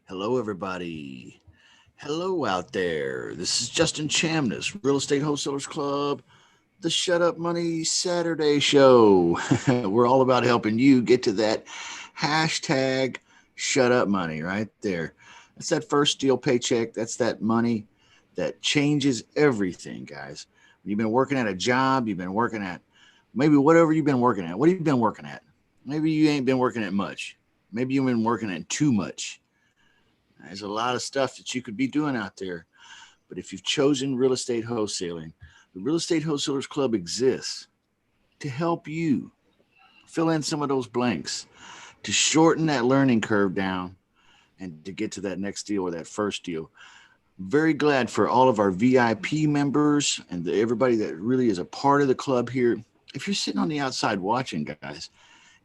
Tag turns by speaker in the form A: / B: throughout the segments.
A: Hello, everybody. Hello out there. This is Justin Chamness, Real Estate Wholesalers Club, the Shut Up Money Saturday show. We're all about helping you get to that hashtag shut up money right there. That's that first deal paycheck. That's that money that changes everything, guys. You've been working at a job, you've been working at maybe whatever you've been working at. What have you been working at? Maybe you ain't been working at much. Maybe you've been working at too much. There's a lot of stuff that you could be doing out there. But if you've chosen real estate wholesaling, the Real Estate Wholesalers Club exists to help you fill in some of those blanks, to shorten that learning curve down, and to get to that next deal or that first deal. Very glad for all of our VIP members and everybody that really is a part of the club here. If you're sitting on the outside watching, guys,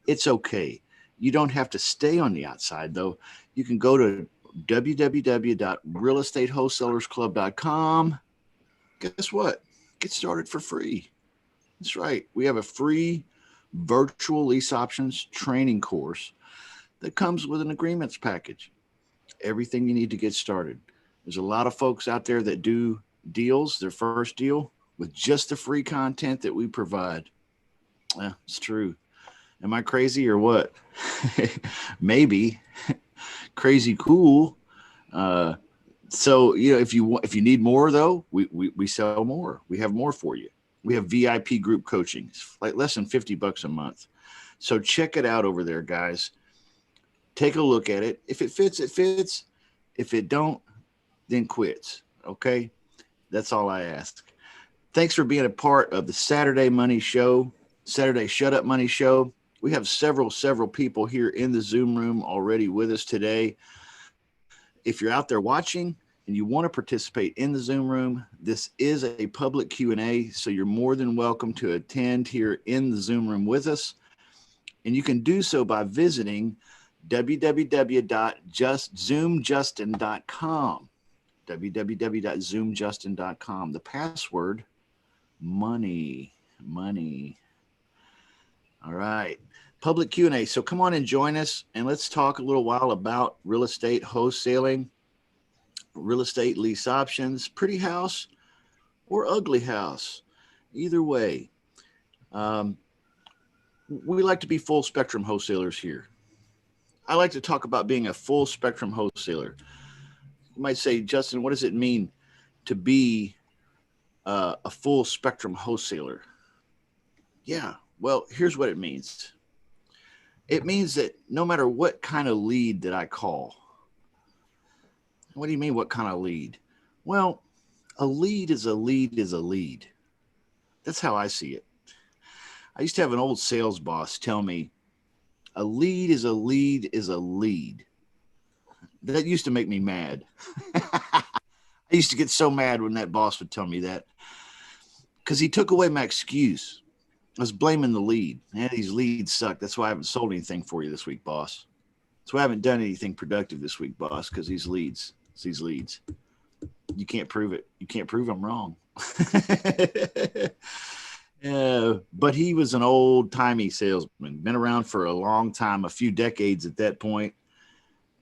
A: it's okay. You don't have to stay on the outside, though. You can go to www.realestatewholesalersclub.com. Guess what? Get started for free. That's right. We have a free virtual lease options training course that comes with an agreements package. Everything you need to get started. There's a lot of folks out there that do deals, their first deal, with just the free content that we provide. It's true. Am I crazy or what? Maybe. Crazy cool. Uh, so if you need more though, we sell more. We have more for you. We have VIP group coaching. It's like less than $50 a month. So check it out over there, guys. Take a look at it. If it fits, it fits. If it don't, then quits. Okay? That's all I ask. Thanks for being a part of the Saturday Money Show, Saturday Shut Up Money Show. We have several people here in the Zoom room already with us today. If you're out there watching and you want to participate in the Zoom room, this is a public Q&A, so you're more than welcome to attend here in the Zoom room with us. And you can do so by visiting www.zoomjustin.com. www.zoomjustin.com. The password, money. All right. Public Q&A. So come on and join us, and let's talk a little while about real estate wholesaling, real estate lease options, pretty house or ugly house. Either way, um, we like to be full spectrum wholesalers here. I like to talk about being a full spectrum wholesaler. You might say, Justin, what does it mean to be a full spectrum wholesaler? Yeah, well, here's what it means. It means that no matter what kind of lead that I call, what do you mean, what kind of lead? Well, a lead is a lead is a lead. That's how I see it. I used to have an old sales boss tell me a lead is a lead is a lead. That used to make me mad. I used to get so mad when that boss would tell me that because he took away my excuse. I was blaming the lead. Man, these leads suck. That's why I haven't sold anything for you this week, boss. That's why I haven't done anything productive this week, boss, because these leads. It's these leads. You can't prove it. You can't prove I'm wrong. But he was an old-timey salesman, been around for a long time, a few decades at that point,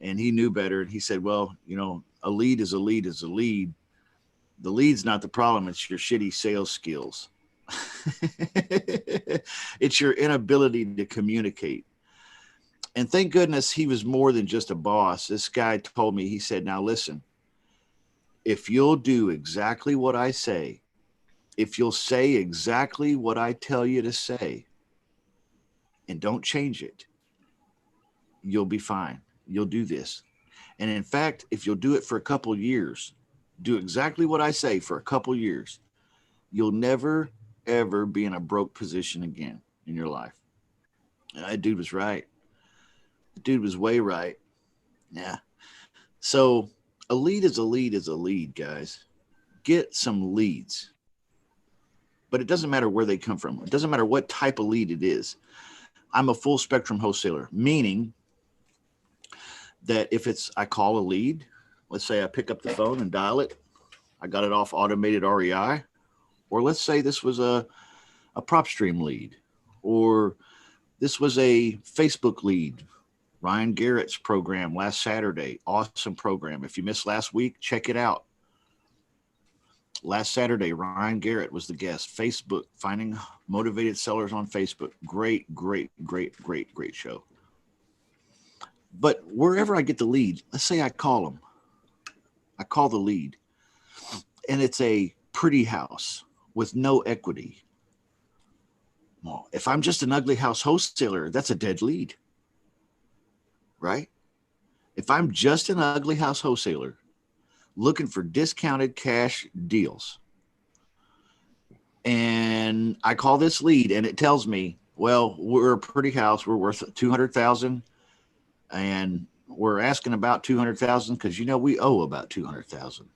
A: and he knew better. And he said, well, a lead is a lead is a lead. The lead's not the problem. It's your shitty sales skills. It's your inability to communicate. And thank goodness he was more than just a boss. This guy told me, he said, now listen, if you'll do exactly what I say, if you'll say exactly what I tell you to say and don't change it, you'll be fine. You'll do this. And in fact, if you'll do it for a couple of years, do exactly what I say for a couple of years, you'll never, ever be in a broke position again in your life. And that dude was right. The dude was way right. Yeah. So a lead is a lead is a lead, guys. Get some leads. But it doesn't matter where they come from. It doesn't matter what type of lead it is. I'm a full spectrum wholesaler, meaning that if I call a lead, let's say I pick up the phone and dial it, I got it off automated REI, or let's say this was a prop stream lead, or this was a Facebook lead Ryan Garrett's program last Saturday. Awesome program. If you missed last week, check it out. Last Saturday, Ryan Garrett was the guest. Facebook, Finding Motivated Sellers on Facebook. Great show. But wherever I get the lead, let's say I call them. I call the lead, and it's a pretty house with no equity. Well, if I'm just an ugly house wholesaler, that's a dead lead, right? If I'm just an ugly house wholesaler looking for discounted cash deals, and I call this lead and it tells me, well, we're a pretty house, we're worth $200,000, and we're asking about $200,000 because we owe about $200,000.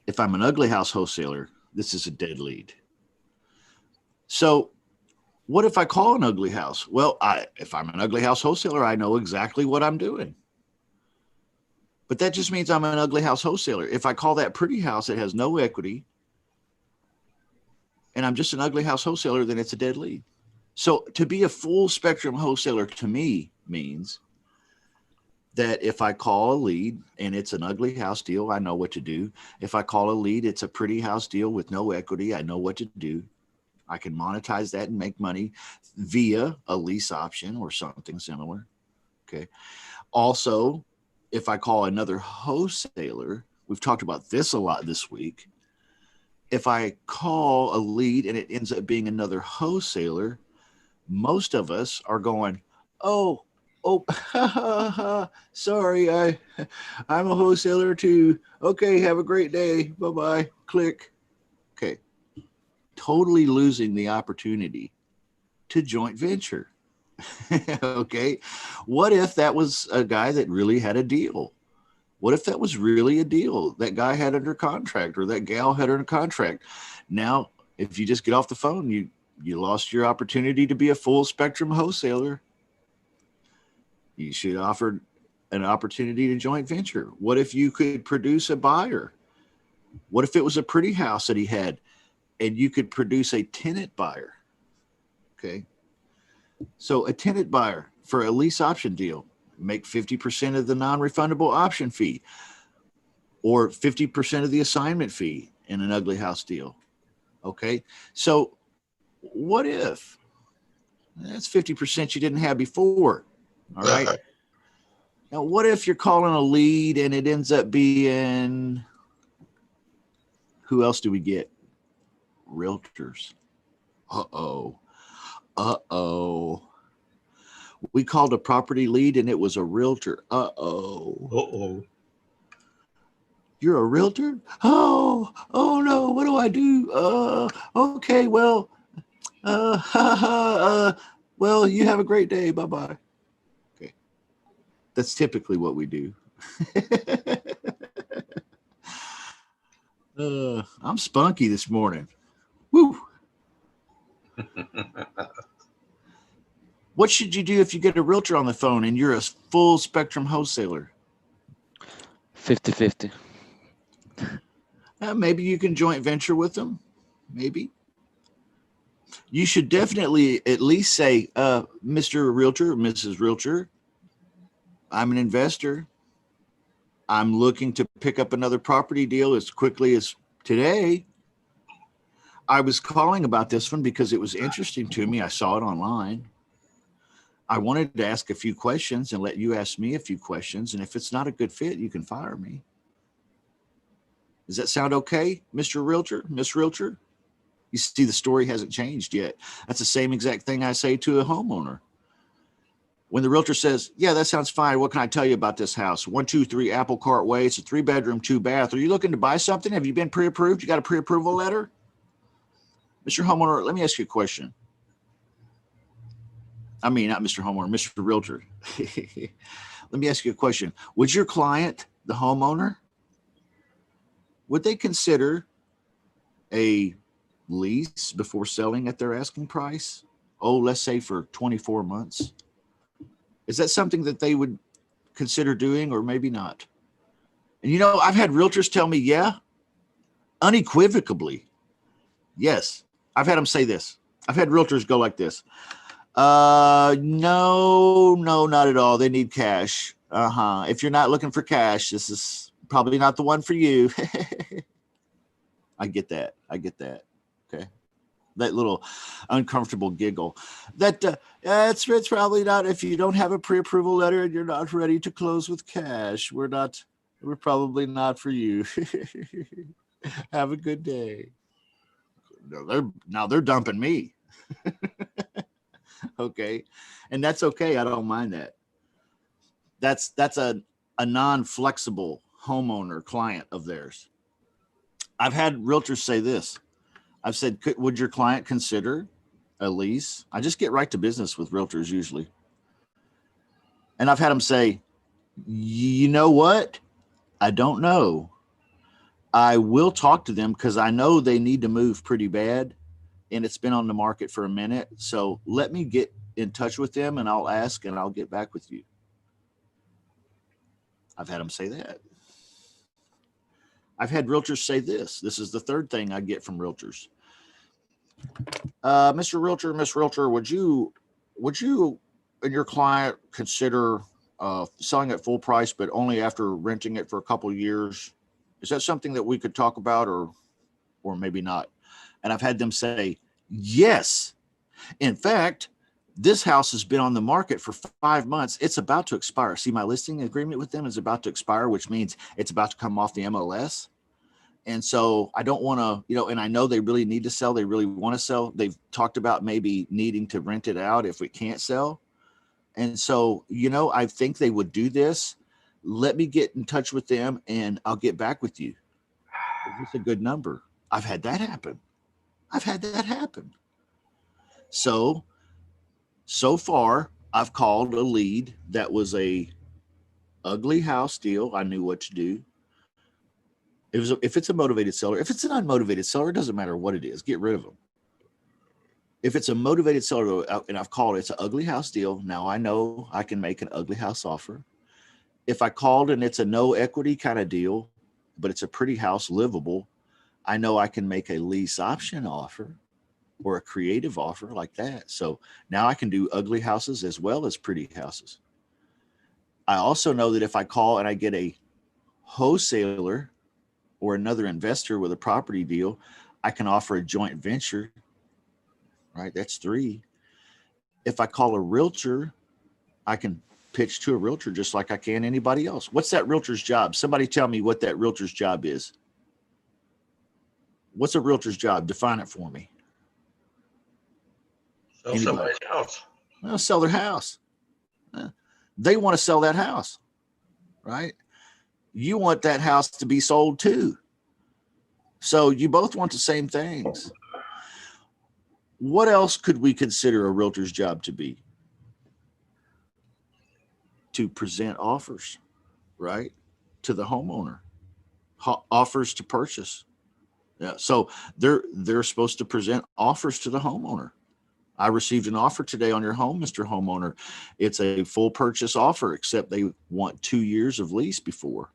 A: If I'm an ugly house wholesaler, this is a dead lead. So what if I call an ugly house? Well, if I'm an ugly house wholesaler, I know exactly what I'm doing. But that just means I'm an ugly house wholesaler. If I call that pretty house that has no equity, and I'm just an ugly house wholesaler, then it's a dead lead. So to be a full spectrum wholesaler to me means that if I call a lead and it's an ugly house deal, I know what to do. If I call a lead, it's a pretty house deal with no equity, I know what to do. I can monetize that and make money via a lease option or something similar. Okay. Also, if I call another wholesaler, we've talked about this a lot this week. If I call a lead and it ends up being another wholesaler, most of us are going, oh, sorry, I'm a wholesaler too. Okay, have a great day. Bye-bye. Click. Okay. Totally losing the opportunity to joint venture. Okay. What if that was a guy that really had a deal? What if that was really a deal that guy had under contract or that gal had under contract? Now, if you just get off the phone, you lost your opportunity to be a full spectrum wholesaler. You should offer an opportunity to joint venture. What if you could produce a buyer? What if it was a pretty house that he had and you could produce a tenant buyer? Okay. So a tenant buyer for a lease option deal, make 50% of the non-refundable option fee or 50% of the assignment fee in an ugly house deal. Okay. So what if that's 50% you didn't have before? All right. Now, what if you're calling a lead and it ends up being, who else do we get? Realtors. Uh-oh. We called a property lead and it was a realtor. Uh-oh. You're a realtor? Oh no. What do I do? Okay. Well, well, you have a great day. Bye-bye. Okay. That's typically what we do. I'm spunky this morning. Woo. What should you do if you get a realtor on the phone and you're a full spectrum wholesaler?
B: 50-50.
A: Maybe you can joint venture with them. Maybe. You should definitely at least say, Mr. Realtor, Mrs. Realtor, I'm an investor. I'm looking to pick up another property deal as quickly as today. I was calling about this one because it was interesting to me. I saw it online. I wanted to ask a few questions and let you ask me a few questions. And if it's not a good fit, you can fire me. Does that sound okay, Mr. Realtor, Miss Realtor? You see, the story hasn't changed yet. That's the same exact thing I say to a homeowner. When the realtor says, yeah, that sounds fine. What can I tell you about this house? 123 Apple Cart Way. It's a 3-bedroom, 2-bath. Are you looking to buy something? Have you been pre-approved? You got a pre-approval letter? Mr. Homeowner, let me ask you a question. I mean, not Mr. Homeowner, Mr. Realtor. Let me ask you a question. Would your client, the homeowner, would they consider a lease before selling at their asking price? Oh, let's say for 24 months. Is that something that they would consider doing or maybe not? And I've had realtors tell me, yeah, unequivocally. Yes. I've had them say this. I've had realtors go like this. No, not at all. They need cash. If you're not looking for cash, this is probably not the one for you. I get that. Okay. That little uncomfortable giggle. It's probably not. If you don't have a pre-approval letter and you're not ready to close with cash, we're probably not for you. Have a good day. Now they're dumping me. Okay. And that's okay. I don't mind that. That's a non-flexible homeowner client of theirs. I've had realtors say this. I've said, would your client consider a lease? I just get right to business with realtors usually. And I've had them say, you know what? I don't know. I will talk to them because I know they need to move pretty bad and it's been on the market for a minute. So let me get in touch with them and I'll ask and I'll get back with you. I've had them say that. I've had realtors say this. This is the third thing I get from realtors. Mr. Realtor, Miss Realtor, would you and your client consider selling at full price, but only after renting it for a couple of years? Is that something that we could talk about or maybe not? And I've had them say, yes. In fact, this house has been on the market for 5 months. It's about to expire. See, my listing agreement with them is about to expire, which means it's about to come off the MLS. And so I don't want to, and I know they really need to sell. They really want to sell. They've talked about maybe needing to rent it out if we can't sell. And so, I think they would do this. Let me get in touch with them and I'll get back with you. Is this a good number? I've had that happen. So far I've called a lead that was a ugly house deal. I knew what to do. If it's a motivated seller, if it's an unmotivated seller, it doesn't matter what it is, get rid of them. If it's a motivated seller and I've called it's an ugly house deal, now I know I can make an ugly house offer. If I called and it's a no equity kind of deal, but it's a pretty house, livable, I know I can make a lease option offer or a creative offer like that. So now I can do ugly houses as well as pretty houses. I also know that if I call and I get a wholesaler or another investor with a property deal, I can offer a joint venture, right? That's 3. If I call a realtor, I can pitch to a realtor just like I can anybody else. What's that realtor's job? Somebody tell me what that realtor's job is. What's a realtor's job? Define it for me.
B: Sell somebody's house.
A: Well, sell their house. They want to sell that house, right? You want that house to be sold too. So you both want the same things. What else could we consider a realtor's job to be? To present offers, right? To the homeowner. Offers to purchase. Yeah. So they're supposed to present offers to the homeowner. I received an offer today on your home, Mr. Homeowner. It's a full purchase offer, except they want 2 years of lease before.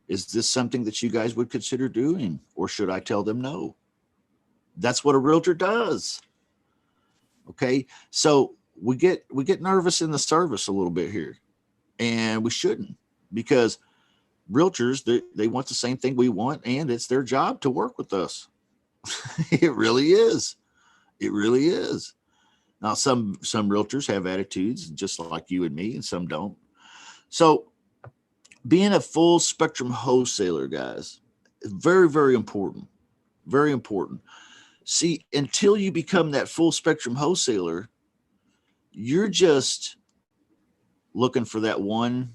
A: Is this something that you guys would consider doing, or should I tell them no? That's what a realtor does. Okay. So we get nervous in the service a little bit here, and we shouldn't, because realtors, they want the same thing we want, and it's their job to work with us. It really is. It really is. Now, some realtors have attitudes just like you and me, and some don't. So being a full spectrum wholesaler, guys, is very, very important. Very important. See, until you become that full spectrum wholesaler, you're just looking for that one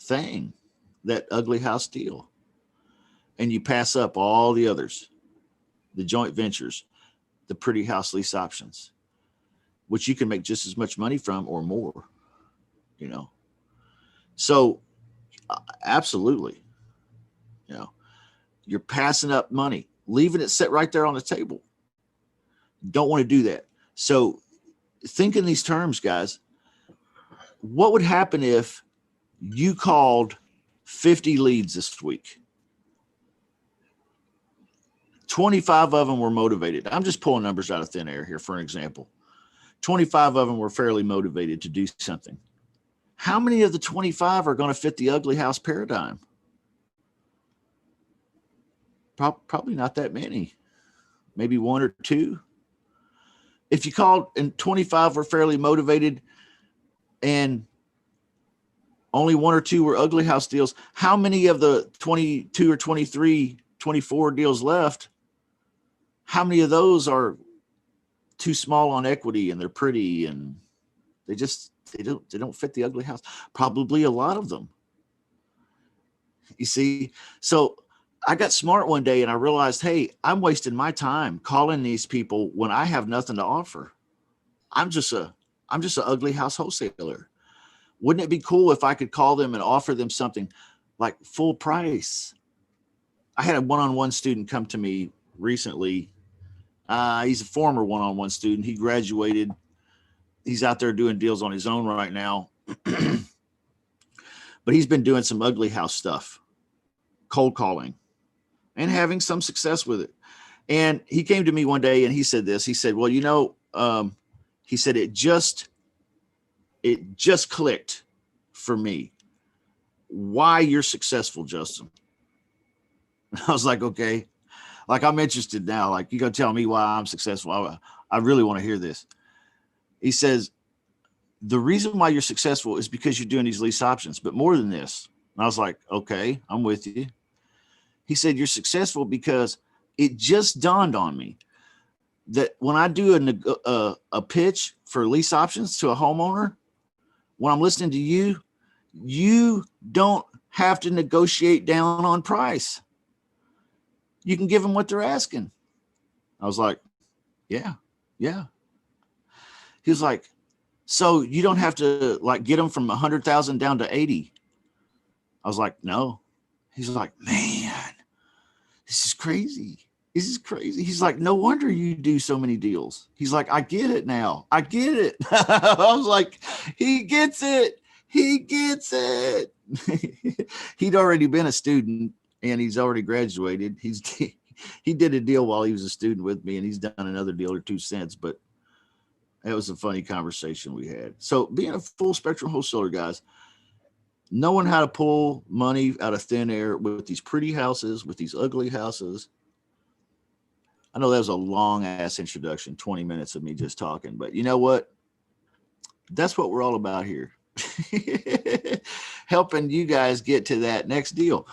A: thing, that ugly house deal. And you pass up all the others, the joint ventures, the pretty house lease options, which you can make just as much money from or more, So absolutely, you're passing up money, leaving it set right there on the table. Don't want to do that. So think in these terms, guys. What would happen if you called 50 leads this week? 25 of them were motivated. I'm just pulling numbers out of thin air here for an example. 25 of them were fairly motivated to do something. How many of the 25 are going to fit the ugly house paradigm? Probably not that many. Maybe one or two. If you called and 25 were fairly motivated and only one or two were ugly house deals, how many of the 22 or 23, 24 deals left, how many of those are too small on equity and they're pretty and they don't fit the ugly house? Probably a lot of them. You see, so I got smart one day and I realized, hey, I'm wasting my time calling these people when I have nothing to offer. I'm just an ugly house wholesaler. Wouldn't it be cool if I could call them and offer them something like full price? I had a one-on-one student come to me recently. He's a former one-on-one student. He graduated. He's out there doing deals on his own right now. But he's been doing some ugly house stuff, cold calling, and having some success with it. And he came to me one day and he said this. He said, well, he said, it just clicked for me why you're successful, Justin. And I was like, okay, like I'm interested now. Like, you gonna tell me why I'm successful? I really want to hear this. He says, the reason why you're successful is because you're doing these lease options, but more than this. And I was like, okay, I'm with you. He said, you're successful because it just dawned on me that when I do a pitch for lease options to a homeowner, when I'm listening to you, you don't have to negotiate down on price. You can give them what they're asking. I was like, yeah. He was like, so you don't have to like get them from 100,000 down to 80. I was like, no. He's like, man, this is crazy. This is crazy. He's like, no wonder you do so many deals. He's like, I get it now. I get it. I was like, he gets it. He gets it. He'd already been a student and he's already graduated. He did a deal while he was a student with me, and he's done another deal or two since, but that was a funny conversation we had. So being a full spectrum wholesaler, guys, knowing how to pull money out of thin air with these pretty houses, with these ugly houses. I know that was a long ass introduction, 20 minutes of me just talking, but you know what? That's what we're all about here. Helping you guys get to that next deal.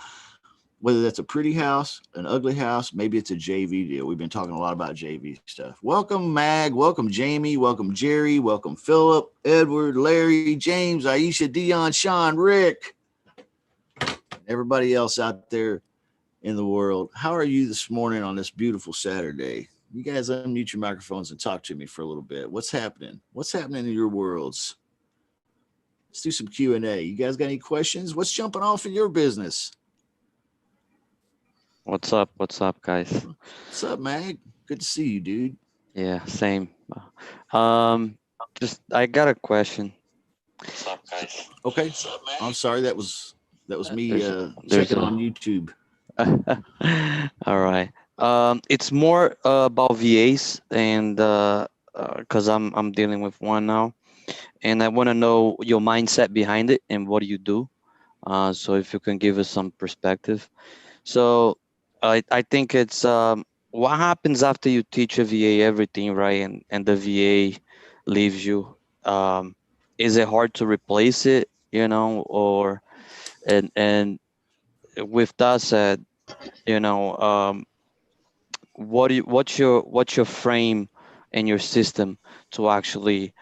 A: Whether that's a pretty house, an ugly house, maybe it's a JV deal. We've been talking a lot about JV stuff. Welcome, Mag. Welcome, Jamie. Welcome, Jerry. Welcome, Philip, Edward, Larry, James, Aisha, Dion, Sean, Rick, everybody else out there in the world. How are you this morning on this beautiful Saturday? You guys unmute your microphones and talk to me for a little bit. What's happening? What's happening in your worlds? Let's do some Q&A. You guys got any questions? What's jumping off in your business?
B: What's up? What's up, guys?
A: What's up, Mag? Good to see you, dude.
B: Yeah, same. Just I got a question.
C: What's up, guys?
A: Okay.
C: What's up, man?
A: I'm sorry. That was me
B: There's
A: checking
B: a-
A: on YouTube.
B: All right. It's more about VAs, and because I'm dealing with one now, and I want to know your mindset behind it and what do you do. So if you can give us some perspective. So I think it's what happens after you teach a VA everything, right? And the VA leaves you. Is it hard to replace it, or and with that said, what's your frame and your system to actually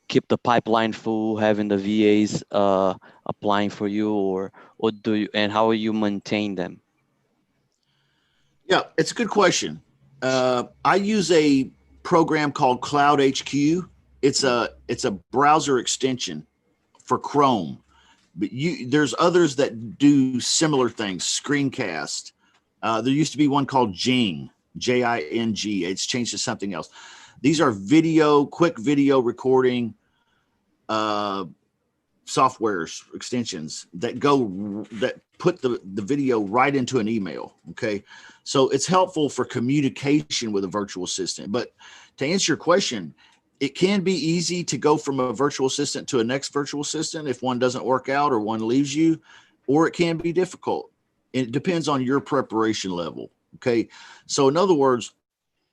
B: keep the pipeline full, having the VAs applying for you, or do you, and how you maintain them?
A: Yeah, it's a good question. I use a program called Cloud HQ. It's a browser extension for Chrome, but there's others that do similar things. Screencast. There used to be one called Jing, Jing. It's changed to something else. These are quick video recording softwares, extensions that put the video right into an email. Okay. So it's helpful for communication with a virtual assistant. But to answer your question, it can be easy to go from a virtual assistant to a next virtual assistant if one doesn't work out or one leaves you, or it can be difficult. It depends on your preparation level. Okay. So in other words,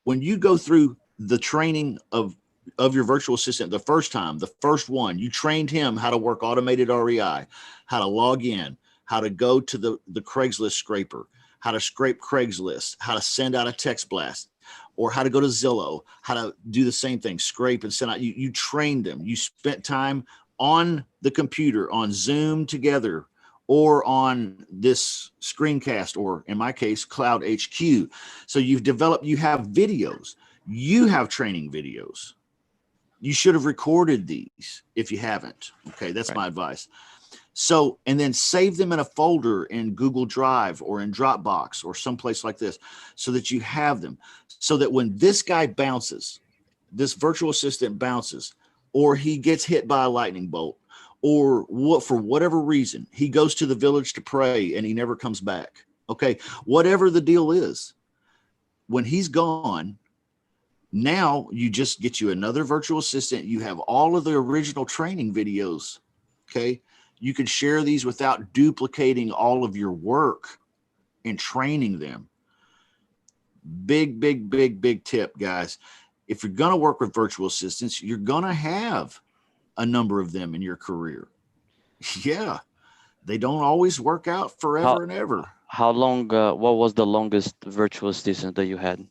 A: when you go through the training of your virtual assistant the first time, the first one, you trained him how to work automated REI, how to log in, how to go to the Craigslist scraper, how to scrape Craigslist, how to send out a text blast, or how to go to Zillow, how to do the same thing, scrape and send out. You trained them. You spent time on the computer, on Zoom together, or on this screencast, or in my case, Cloud HQ. So you have videos, you have training videos. You should have recorded these if you haven't. Okay, that's my advice. So, and then save them in a folder in Google Drive or in Dropbox or someplace like this so that you have them, so that when this guy bounces, this virtual assistant bounces, or he gets hit by a lightning bolt, or what, for whatever reason, he goes to the village to pray and he never comes back. Okay, whatever the deal is, when he's gone, now you just get you another virtual assistant. You have all of the original training videos. Okay. You can share these without duplicating all of your work and training them. Big tip, guys. If you're going to work with virtual assistants, you're going to have a number of them in your career. Yeah. They don't always work out forever and ever.
B: How long, what was the longest virtual assistant that you had?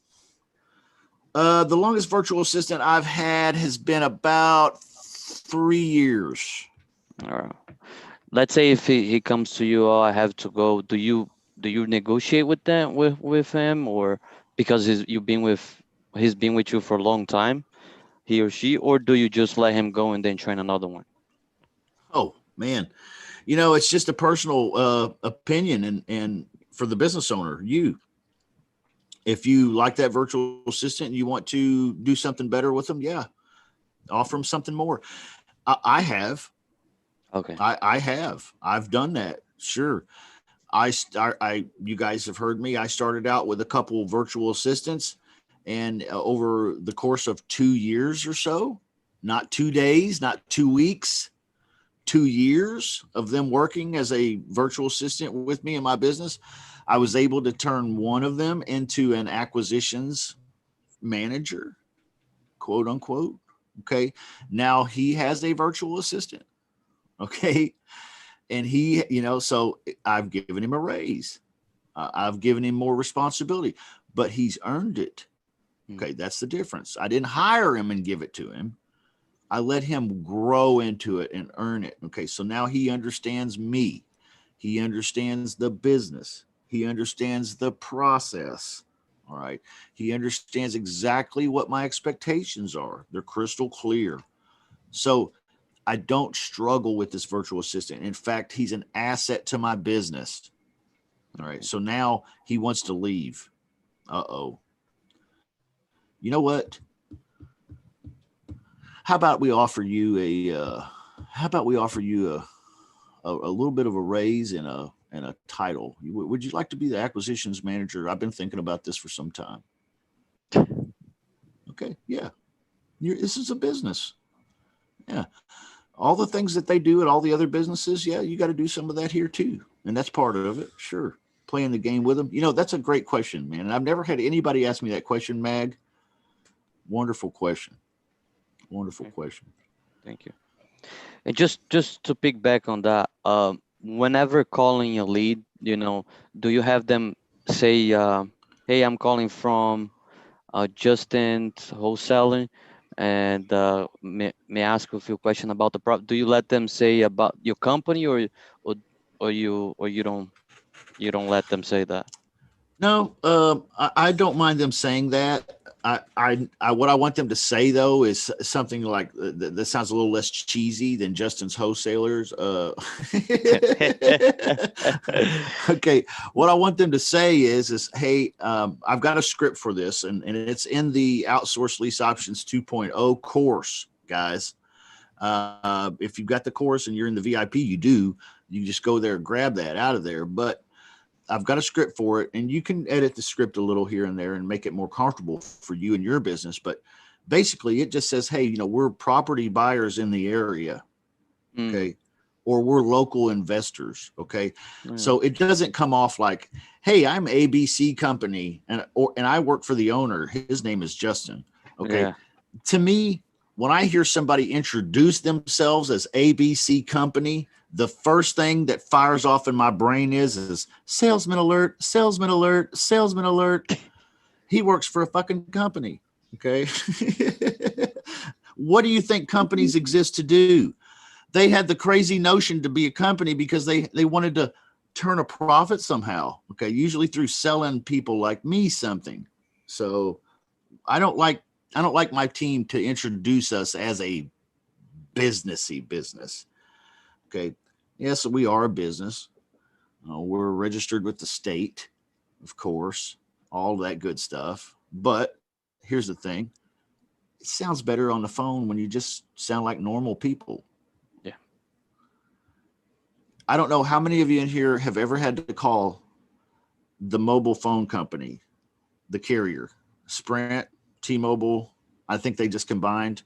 A: The longest virtual assistant I've had has been about 3 years.
B: All right. Let's say if he comes to you, oh, I have to go. Do you negotiate with them with him, or because he's been with you for a long time, he or she, or do you just let him go and then train another one?
A: Oh man, it's just a personal opinion, and for the business owner, if you like that virtual assistant and you want to do something better with them, yeah, offer them something more. I have.
B: Okay.
A: I've done that. Sure. You guys have heard me. I started out with a couple of virtual assistants, and over the course of 2 years or so, not 2 days, not 2 weeks, 2 years of them working as a virtual assistant with me in my business, I was able to turn one of them into an acquisitions manager, quote unquote. Okay. Now he has a virtual assistant. Okay. And he, so I've given him a raise. I've given him more responsibility, but he's earned it. Okay. That's the difference. I didn't hire him and give it to him. I let him grow into it and earn it. Okay. So now he understands me. He understands the business. He understands the process. All right. He understands exactly what my expectations are. They're crystal clear. So I don't struggle with this virtual assistant. In fact, he's an asset to my business. All right. So now he wants to leave. Uh-oh. You know what? How about we offer you a little bit of a raise and a title? Would you like to be the acquisitions manager? I've been thinking about this for some time. Okay. Yeah. This is a business. Yeah. All the things that they do at all the other businesses. Yeah. You got to do some of that here too. And that's part of it. Sure. Playing the game with them. That's a great question, man. And I've never had anybody ask me that question, Mag. Wonderful question. Wonderful question.
B: Thank you. And just to pick back on that, whenever calling a lead, do you have them say, hey, I'm calling from Justin Wholesaling, and may I ask you a few questions about the product? Do you let them say about your company, or you don't let them say that?
A: No, I don't mind them saying that. What I want them to say though is something like that sounds a little less cheesy than Justin's Wholesalers. Okay, what I want them to say is hey, I've got a script for this, and it's in the Outsource Lease Options 2.0 course, guys. If you've got the course and you're in the VIP, you just go there and grab that out of there. But I've got a script for it, and you can edit the script a little here and there and make it more comfortable for you and your business. But basically it just says, hey, we're property buyers in the area. Okay. Or we're local investors. Okay. So it doesn't come off like, hey, I'm ABC company and I work for the owner. His name is Justin. Okay.
B: Yeah.
A: To me, when I hear somebody introduce themselves as ABC company, the first thing that fires off in my brain is salesman alert, salesman alert, salesman alert. He works for a fucking company. Okay. What do you think companies exist to do? They had the crazy notion to be a company because they wanted to turn a profit somehow. Okay. Usually through selling people like me something. So I don't like my team to introduce us as a businessy business. Okay. Yes, we are a business. We're registered with the state, of course, all that good stuff. But here's the thing. It sounds better on the phone when you just sound like normal people.
B: Yeah.
A: I don't know how many of you in here have ever had to call the mobile phone company, the carrier, Sprint, T-Mobile. I think they just combined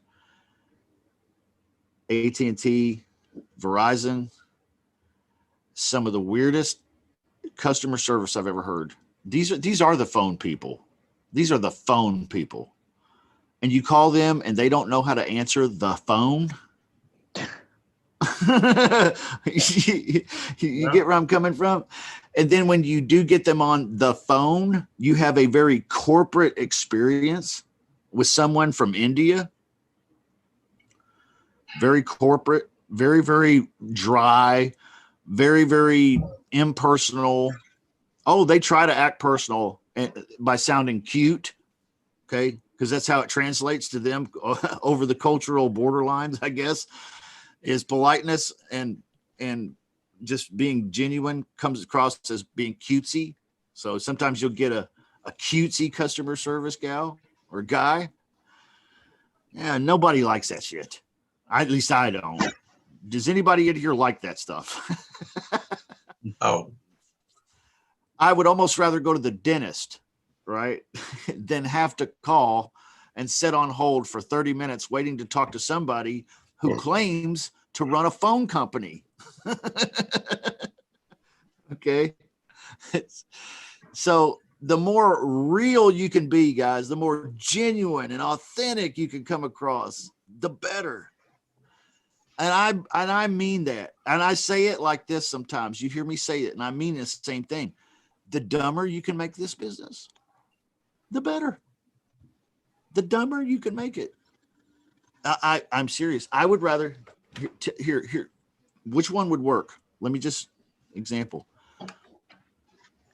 A: AT&T, Verizon. Some of the weirdest customer service I've ever heard. These are the phone people. These are the phone people. And you call them and they don't know how to answer the phone. You get where I'm coming from? And then when you do get them on the phone, you have a very corporate experience with someone from India. Very corporate, very, very dry, very, very impersonal. Oh, they try to act personal by sounding cute. Okay. Because that's how it translates to them over the cultural borderlines, I guess, is politeness and just being genuine comes across as being cutesy. So sometimes you'll get a cutesy customer service gal or guy. Yeah, nobody likes that shit. At least I don't. Does anybody in here like that stuff?
C: Oh,
A: I would almost rather go to the dentist, right, than have to call and sit on hold for 30 minutes waiting to talk to somebody who claims to run a phone company. Okay. So the more real you can be, guys, the more genuine and authentic you can come across, the better. And I mean that. And I say it like this sometimes. You hear me say it, and I mean the same thing. The dumber you can make this business, the better. The dumber you can make it. I'm serious. I would rather here. Which one would work? Let me just example.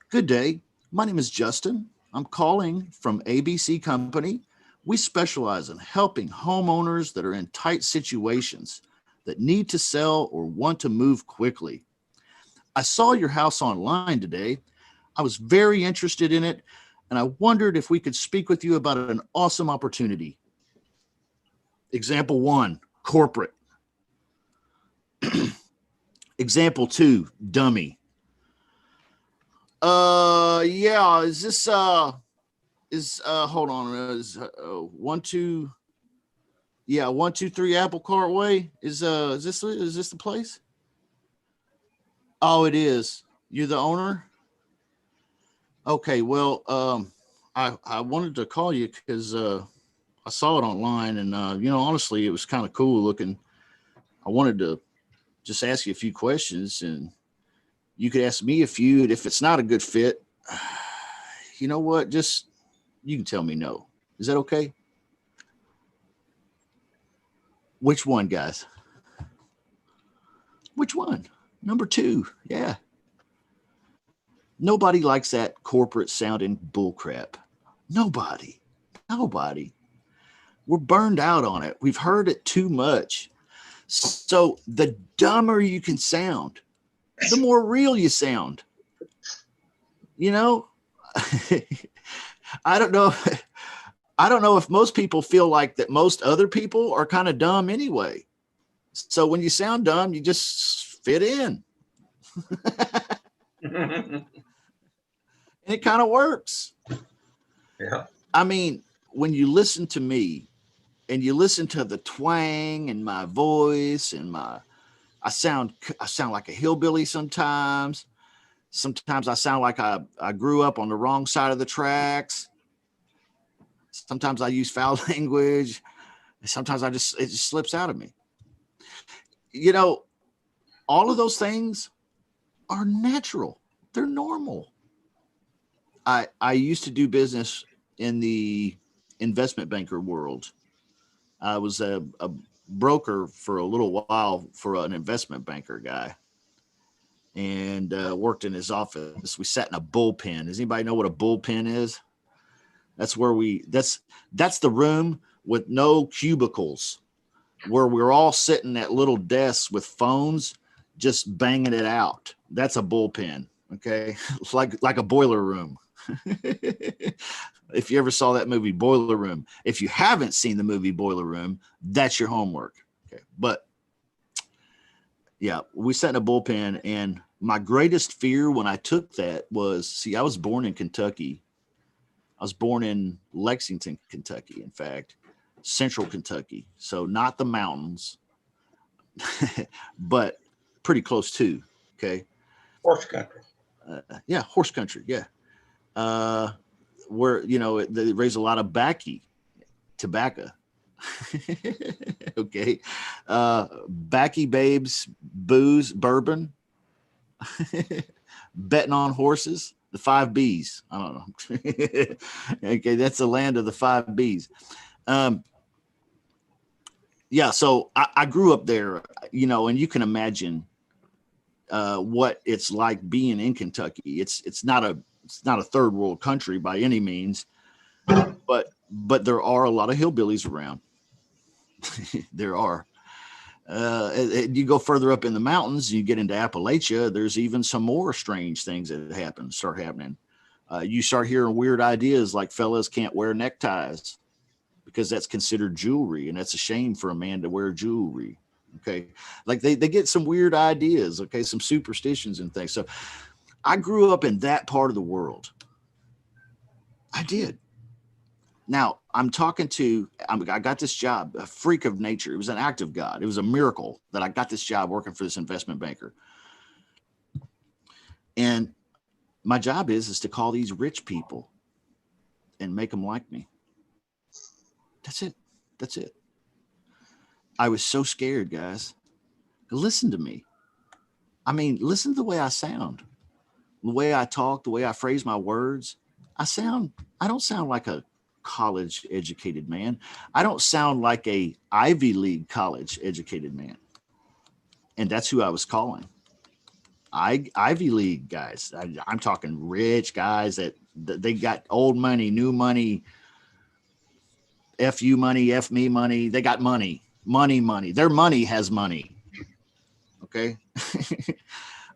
A: Good day. My name is Justin. I'm calling from ABC Company. We specialize in helping homeowners that are in tight situations that need to sell or want to move quickly. I saw your house online today. I was very interested in it, and I wondered if we could speak with you about an awesome opportunity. Example 1, corporate. Example 2, dummy. Yeah, is this hold on, is 1 2 yeah, 1 2 3 Apple Cart Way is this the place? Oh, it is. You're the owner? Okay, well, I wanted to call you because I saw it online, and honestly, it was kind of cool looking. I wanted to just ask you a few questions, and you could ask me a few. And if it's not a good fit, you know what? Just you can tell me no. Is that okay? Which one, guys? Which one? Number 2. Yeah. Nobody likes that corporate sounding bullcrap. Nobody. We're burned out on it. We've heard it too much. So the dumber you can sound, the more real you sound. I don't know if most people feel like that most other people are kind of dumb anyway. So when you sound dumb, you just fit in. And it kind of works.
C: Yeah.
A: I mean, when you listen to me and you listen to the twang in my voice and I sound like a hillbilly sometimes. Sometimes I sound like I grew up on the wrong side of the tracks. Sometimes I use foul language. Sometimes it just slips out of me. You know, all of those things are natural. They're normal. I used to do business in the investment banker world. I was a broker for a little while for an investment banker guy, and worked in his office. We sat in a bullpen. Does anybody know what a bullpen is? That's where that's the room with no cubicles, where we're all sitting at little desks with phones, just banging it out. That's a bullpen. Okay. It's like a boiler room. If you ever saw that movie Boiler Room, if you haven't seen the movie Boiler Room, that's your homework. Okay. But yeah, we sat in a bullpen, and my greatest fear when I took that was, see, I was born in Kentucky. I was born in Lexington, Kentucky, in fact, central Kentucky. So not the mountains, but pretty close to. Okay.
C: Horse country.
A: Yeah, horse country. Yeah. Where, they raise a lot of tobacco. Okay. Backy babes, booze, bourbon, betting on horses, the 5 B's. I don't know. Okay. That's the land of the 5 B's. Yeah. So I grew up there, and you can imagine what it's like being in Kentucky. It's not a third world country by any means, but there are a lot of hillbillies around. There are. You go further up in the mountains, you get into Appalachia, there's even some more strange things that start happening. You start hearing weird ideas like fellas can't wear neckties because that's considered jewelry, and that's a shame for a man to wear jewelry. Okay. Like they get some weird ideas, okay, some superstitions and things. So I grew up in that part of the world. I did. Now I'm talking to, I got this job, a freak of nature. It was an act of God. It was a miracle that I got this job working for this investment banker. And my job is to call these rich people and make them like me. That's it. That's it. I was so scared, guys. Listen to me. I mean, listen to the way I sound, the way I talk, the way I phrase my words. I don't sound like a college educated man. I don't sound like a Ivy League college educated man. And that's who I was calling. Ivy League guys. I'm talking rich guys that they got old money, new money, F you money, F me money. They got money. Their money has money. Okay.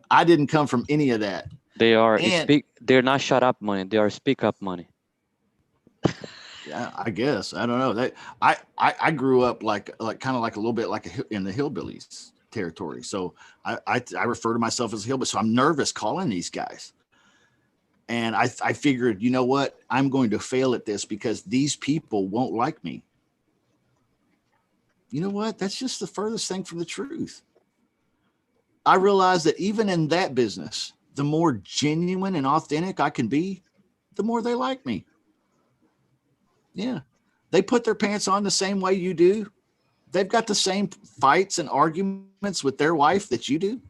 A: I didn't come from any of that.
B: They're not shut up money. They are speak up money.
A: Yeah, I guess. I don't know. I grew up like kind of like a little bit like in the hillbillies territory. So I refer to myself as a hillbilly. So I'm nervous calling these guys. And I figured, you know what? I'm going to fail at this because these people won't like me. You know what? That's just the furthest thing from the truth. I realized that even in that business, the more genuine and authentic I can be, the more they like me. Yeah. They put their pants on the same way you do. They've got the same fights and arguments with their wife that you do.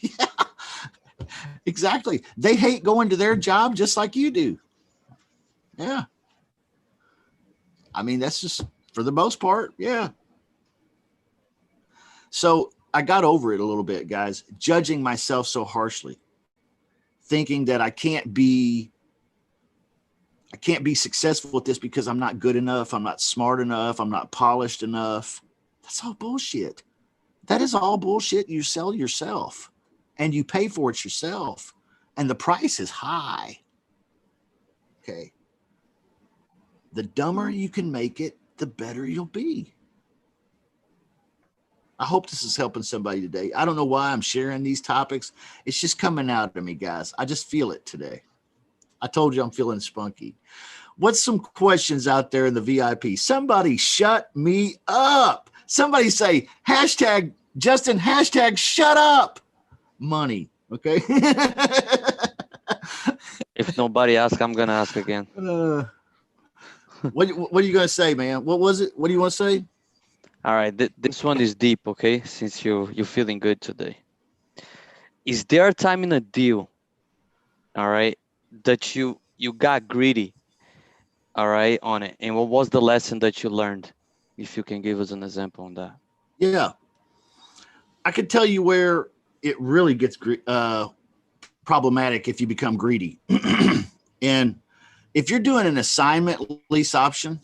A: Yeah, exactly. They hate going to their job just like you do. Yeah. I mean, that's just for the most part. Yeah. So I got over it a little bit, guys, judging myself so harshly, thinking that I can't be successful at this because I'm not good enough. I'm not smart enough. I'm not polished enough. That's all bullshit. That is all bullshit. You sell yourself and you pay for it yourself. And the price is high. Okay. The dumber you can make it, the better you'll be. I hope this is helping somebody today. I don't know why I'm sharing these topics. It's just coming out of me, guys. I just feel it today. I told you I'm feeling spunky. What's some questions out there in the VIP? Somebody shut me up. Somebody say hashtag Justin, hashtag shut up money. Okay.
B: If nobody asks, I'm gonna ask again.
A: What are you gonna say, man? What was it? What do you want to say?
B: All right, this one is deep, okay? Since you're feeling good today. Is there a time in a deal, all right, that you got greedy, all right, on it? And what was the lesson that you learned? If you can give us an example on that.
A: Yeah, I could tell you where it really gets problematic if you become greedy. And if you're doing an assignment lease option,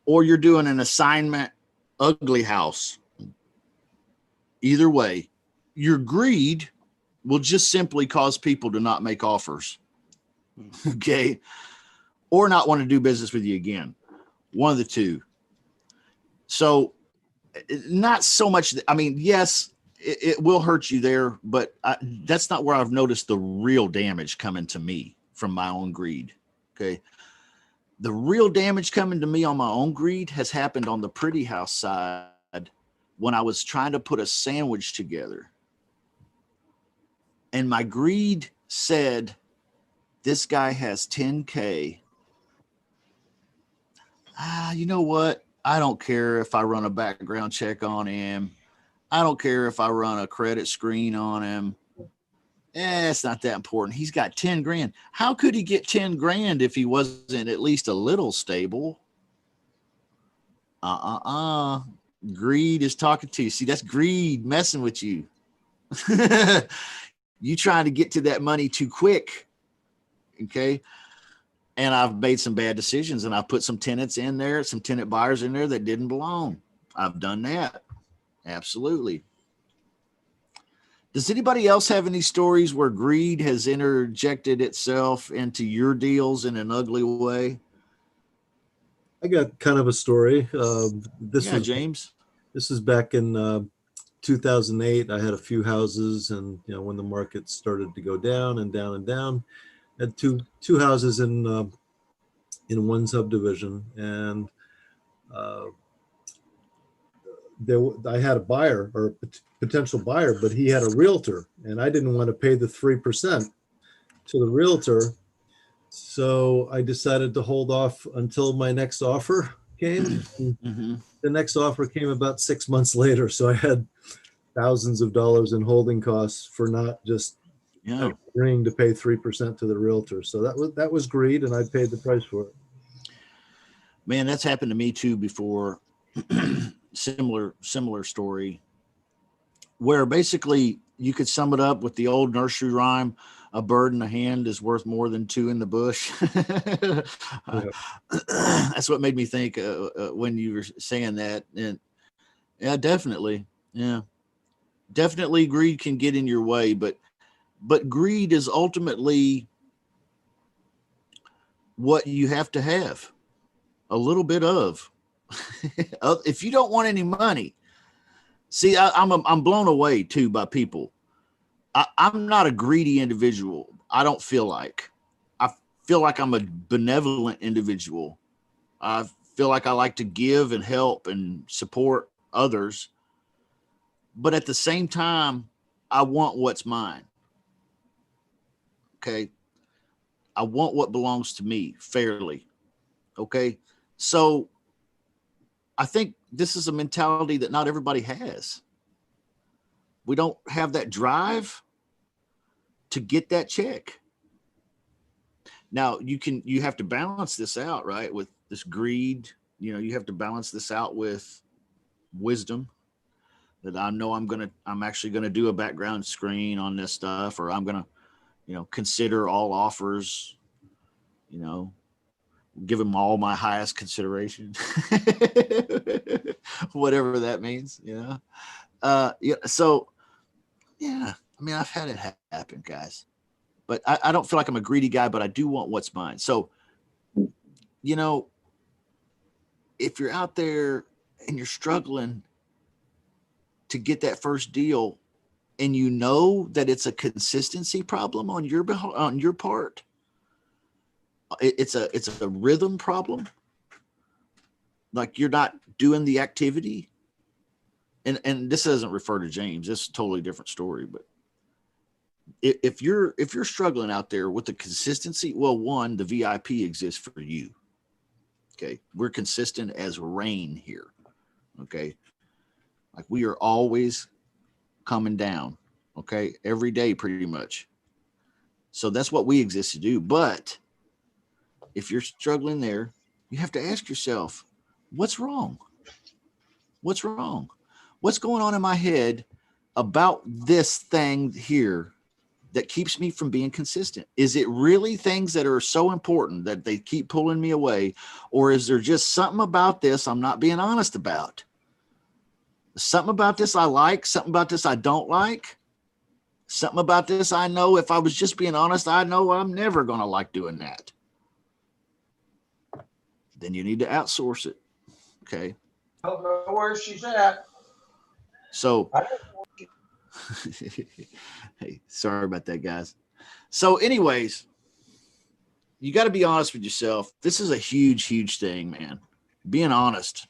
A: or you're doing an assignment ugly house, either way, your greed will just simply cause people to not make offers. Okay. Or not want to do business with you again. One of the two. So not so much. I mean, yes, it will hurt you there, but that's not where I've noticed the real damage coming to me from my own greed. Okay. The real damage coming to me on my own greed has happened on the pretty house side when I was trying to put a sandwich together. And my greed said, this guy has 10K. You know what? I don't care if I run a background check on him. I don't care if I run a credit screen on him. It's not that important. He's got 10 grand. How could he get 10 grand if he wasn't at least a little stable? Greed is talking to you. See, that's greed messing with you. You trying to get to that money too quick. Okay. And I've made some bad decisions, and I put some tenants in there, some tenant buyers in there that didn't belong. I've done that. Absolutely. Does anybody else have any stories where greed has interjected itself into your deals in an ugly way?
D: I got kind of a story.
A: James.
D: This is back in 2008. I had a few houses, and when the market started to go down and down and down, I had two houses in one subdivision, and I had a buyer or a potential buyer, but he had a realtor, and I didn't want to pay the 3% to the realtor. So I decided to hold off until my next offer came.
A: Mm-hmm.
D: The next offer came about 6 months later. So I had thousands of dollars in holding costs for not just agreeing to pay 3% to the realtor. So that was greed, and I paid the price for it.
A: Man, that's happened to me too before. Similar story, where basically you could sum it up with the old nursery rhyme: a bird in the hand is worth more than two in the bush. That's what made me think when you were saying that. And yeah, definitely. Yeah, definitely greed can get in your way, but greed is ultimately what you have to have a little bit of. If you don't want any money, see, I'm blown away too by people. I'm not a greedy individual. I don't feel like. I feel like I'm a benevolent individual. I feel like I like to give and help and support others. But at the same time, I want what's mine. Okay. I want what belongs to me fairly. Okay. So I think this is a mentality that not everybody has. We don't have that drive to get that check. Now you have to balance this out, right? With this greed, you have to balance this out with wisdom, that I know I'm actually going to do a background screen on this stuff, or I'm going to, consider all offers, give them all my highest consideration, whatever that means, So yeah, I mean, I've had it happen, guys, but I don't feel like I'm a greedy guy, but I do want what's mine. So, if you're out there and you're struggling to get that first deal, and you know that it's a consistency problem on your part. It's a rhythm problem. Like you're not doing the activity. And this doesn't refer to James. This is a totally different story. But if you're struggling out there with the consistency, well, one, the VIP exists for you. Okay. We're consistent as rain here. Okay. Like we are always coming down. Okay. Every day, pretty much. So that's what we exist to do. But if you're struggling there, you have to ask yourself, what's wrong? What's wrong? What's going on in my head about this thing here that keeps me from being consistent? Is it really things that are so important that they keep pulling me away? Or is there just something about this I'm not being honest about? Something about this I like, something about this I don't like, something about this I know if I was just being honest, I know I'm never going to like doing that. Then you need to outsource it. Okay.
C: I don't know where she's at.
A: So, hey, sorry about that, guys. So anyways, you got to be honest with yourself. This is a huge, huge thing, man. Being honest.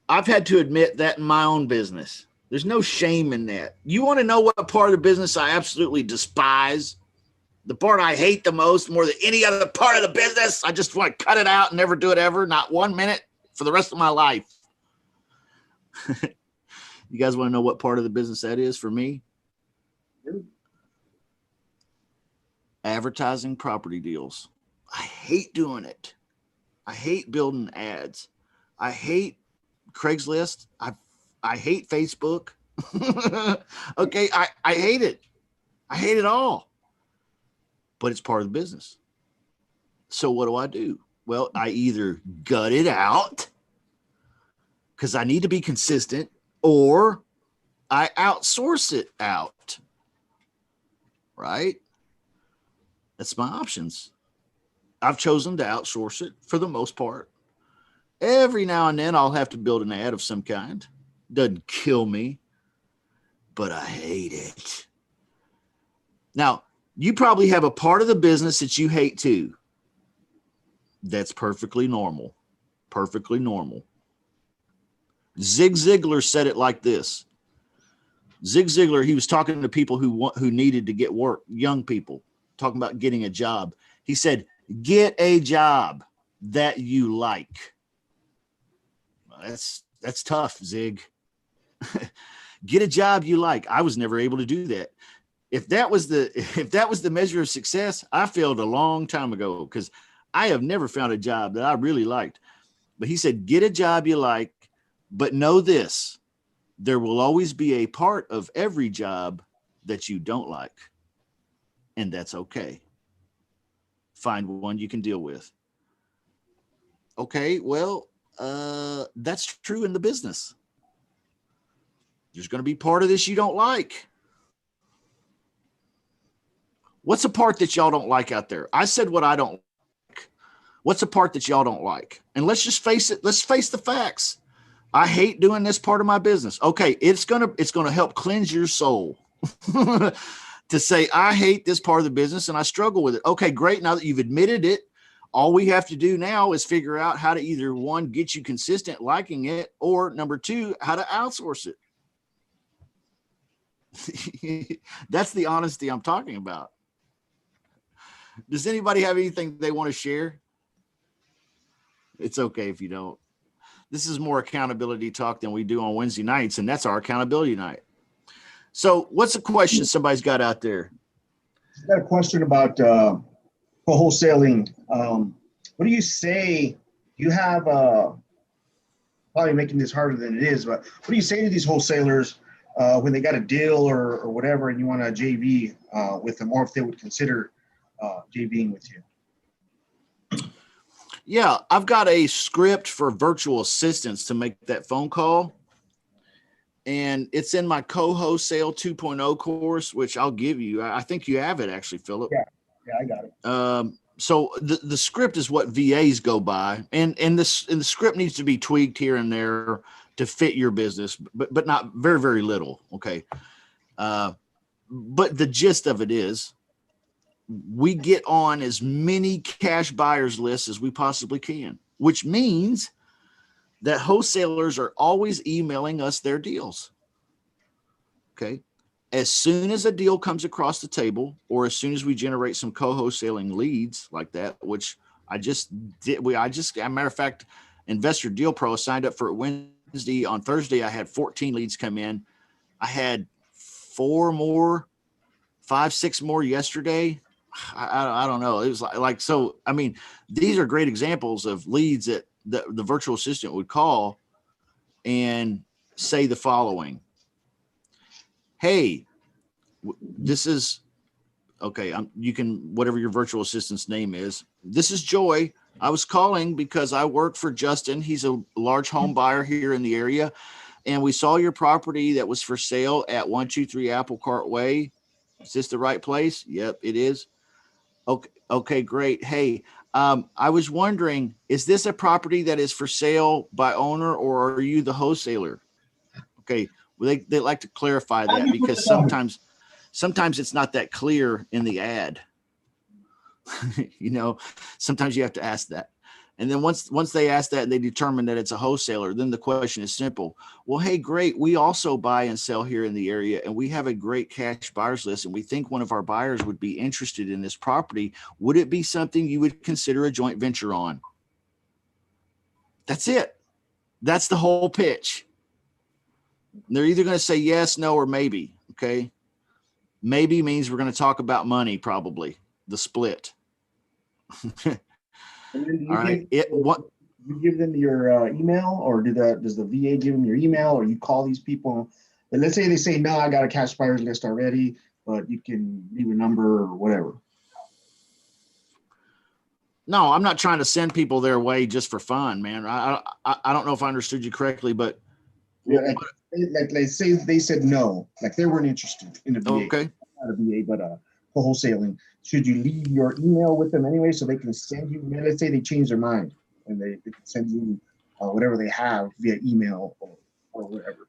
A: I've had to admit that in my own business. There's no shame in that. You want to know what part of the business I absolutely despise? The part I hate the most, more than any other part of the business? I just want to cut it out and never do it ever, not 1 minute for the rest of my life. You guys want to know what part of the business that is for me? Advertising property deals. I hate doing it. I hate building ads. I hate Craigslist. I hate Facebook. Okay, I hate it. I hate it all. But it's part of the business. So what do? Well, I either gut it out because I need to be consistent, or I outsource it out. Right? That's my options. I've chosen to outsource it for the most part. Every now and then I'll have to build an ad of some kind. Doesn't kill me, but I hate it. Now, you probably have a part of the business that you hate too. That's perfectly normal. Perfectly normal. Zig Ziglar said it like this. Zig Ziglar, he was talking to people who needed to get work, young people, talking about getting a job. He said, get a job that you like. That's tough, Zig. Get a job you like. I was never able to do that. If that was the measure of success, I failed a long time ago because I have never found a job that I really liked. But he said, get a job you like, but know this, there will always be a part of every job that you don't like. And that's okay. Find one you can deal with. Okay, well, that's true in the business. There's going to be part of this you don't like. What's a part that y'all don't like out there? I said what I don't like. What's a part that y'all don't like? And let's just face it. Let's face the facts. I hate doing this part of my business. Okay, it's gonna help cleanse your soul to say I hate this part of the business and I struggle with it. Okay, great. Now that you've admitted it, all we have to do now is figure out how to either one, get you consistent liking it, or number two, how to outsource it. That's the honesty I'm talking about. Does anybody have anything they want to share? It's okay if you don't. This is more accountability talk than we do on Wednesday nights, and that's our accountability night. So what's the question somebody's got out there?
E: I've got a question about wholesaling. What do you say? You have probably making this harder than it is, but what do you say to these wholesalers when they got a deal or whatever, and you want to JV with them, or if they would consider JVing with you?
A: Yeah, I've got a script for virtual assistants to make that phone call. And it's in my co-wholesale 2.0 course, which I'll give you. I think you have it actually, Philip.
E: Yeah, I got it.
A: So the script is what VAs go by. And the script needs to be tweaked here and there to fit your business, but not very, very little. Okay. But the gist of it is we get on as many cash buyers lists as we possibly can, which means that wholesalers are always emailing us their deals. Okay. As soon as a deal comes across the table, or as soon as we generate some co-wholesaling leads like that, which I just did, as a matter of fact, Investor Deal Pro signed up for it Wednesday. On Thursday, I had 14 leads come in. I had 5-6 more yesterday. I don't know. It was like, so, I mean, these are great examples of leads that the virtual assistant would call and say the following. Hey, this is okay. You can, whatever your virtual assistant's name is. This is Joy. I was calling because I work for Justin. He's a large home buyer here in the area. And we saw your property that was for sale at 123 Apple Cart Way. Is this the right place? Yep, it is. Okay, great. Hey, I was wondering, is this a property that is for sale by owner, or are you the wholesaler? Okay, well, they like to clarify that because sometimes it's not that clear in the ad. Sometimes you have to ask that. And then once they ask that and they determine that it's a wholesaler, then the question is simple. Well, hey, great. We also buy and sell here in the area, and we have a great cash buyers list, and we think one of our buyers would be interested in this property. Would it be something you would consider a joint venture on? That's it. That's the whole pitch. They're either going to say yes, no, or maybe. Okay. Maybe means we're going to talk about money, probably the split.
E: And
A: All right.
E: You give them your email, or does the VA give them your email, or you call these people? And let's say they say, no, I got a cash buyers list already, but you can leave a number or whatever.
A: No, I'm not trying to send people their way just for fun, man. I don't know if I understood you correctly, but
E: Yeah, like let's say they said no, like they weren't interested in a VA.
A: okay.
E: Not a VA, but wholesaling. Should you leave your email with them anyway so they can send you? Let's say they change their mind and they can send you whatever they have via email or whatever.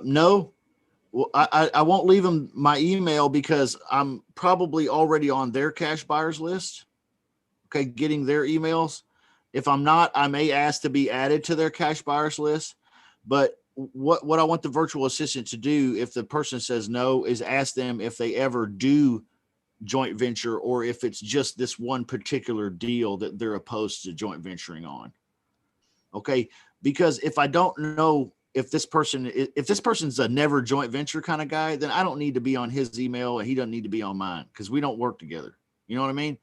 A: No. Well, I won't leave them my email because I'm probably already on their cash buyers list. Okay, getting their emails. If I'm not, I may ask to be added to their cash buyers list. But what I want the virtual assistant to do, if the person says no, is ask them if they ever do joint venture, or if it's just this one particular deal that they're opposed to joint venturing on. Okay, because if I don't know if this person's a never joint venture kind of guy, then I don't need to be on his email and he doesn't need to be on mine because we don't work together. You know what I mean?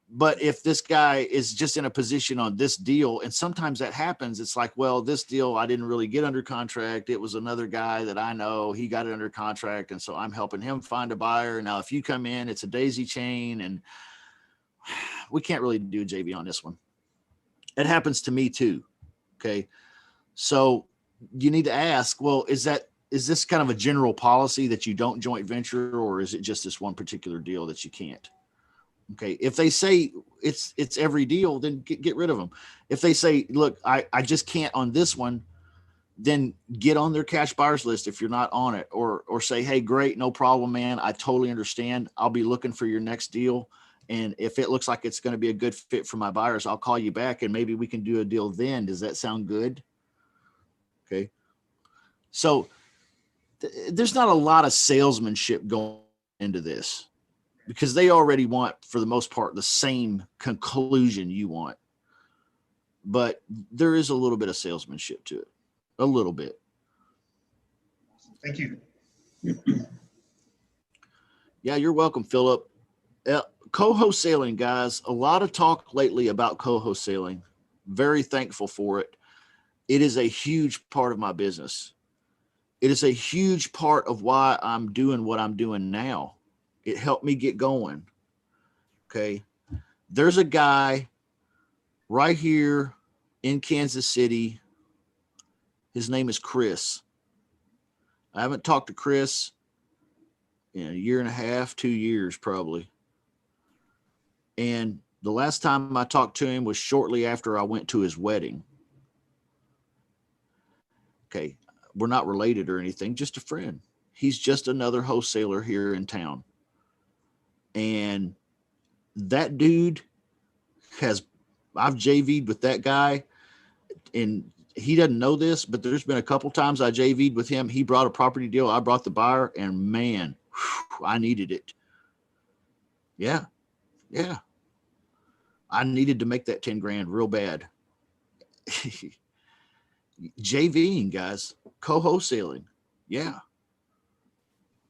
A: But if this guy is just in a position on this deal, and sometimes that happens, it's like, well, this deal I didn't really get under contract. It was another guy that I know, he got it under contract, and so I'm helping him find a buyer. Now, if you come in, it's a daisy chain, and we can't really do a JV on this one. It happens to me too. Okay, so you need to ask, well, is this kind of a general policy that you don't joint venture, or is it just this one particular deal that you can't? Okay. If they say it's every deal, then get rid of them. If they say, look, I just can't on this one, then get on their cash buyers list if you're not on it, or say, hey, great, no problem, man. I totally understand. I'll be looking for your next deal. And if it looks like it's going to be a good fit for my buyers, I'll call you back and maybe we can do a deal then. Does that sound good? Okay. So there's not a lot of salesmanship going into this, because they already want, for the most part, the same conclusion you want. But there is a little bit of salesmanship to it. A little bit.
E: Thank you.
A: Yeah, you're welcome, Philip. Co-wholesaling, guys. A lot of talk lately about co-wholesaling. Very thankful for it. It is a huge part of my business. It is a huge part of why I'm doing what I'm doing now. It helped me get going. Okay. There's a guy right here in Kansas City. His name is Chris. I haven't talked to Chris in a year and a half, 2 years probably. And the last time I talked to him was shortly after I went to his wedding. okay, we're not related or anything, just a friend. He's just another wholesaler here in town. And that dude I've JV'd with that guy, and he doesn't know this, but there's been a couple times I JV'd with him. He brought a property deal. I brought the buyer, and man, I needed it. Yeah. Yeah. I needed to make that 10 grand real bad. JVing, guys, co-wholesaling. Yeah.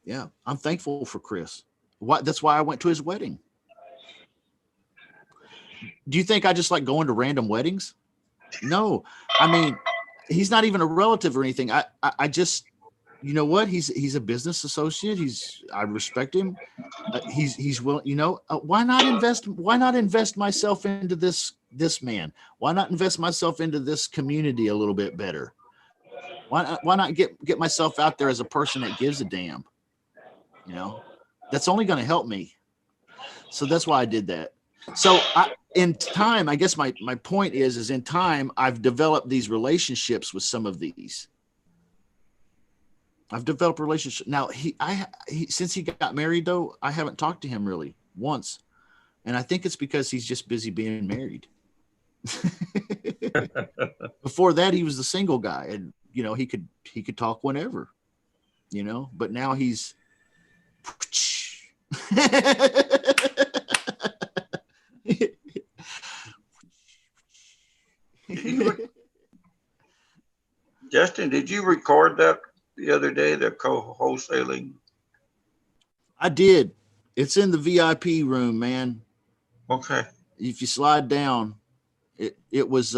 A: Yeah. I'm thankful for Chris. That's why I went to his wedding. Do you think I just like going to random weddings? No. I mean, he's not even a relative or anything. I just, you know what? He's a business associate. I respect him. He's willing, why not invest myself into this man? Why not invest myself into this community a little bit better? Why not get myself out there as a person that gives a damn? That's only going to help me. So that's why I did that. So in time, I guess my point is in time, I've developed these relationships with some of these. I've developed relationships. Now since he got married though, I haven't talked to him really once. And I think it's because he's just busy being married. Before that, he was the single guy, and he could talk whenever, but now he's
C: Justin, did you record that the other day, the co-wholesaling?
A: I did. It's in the VIP room, man.
C: Okay.
A: If you slide down, it was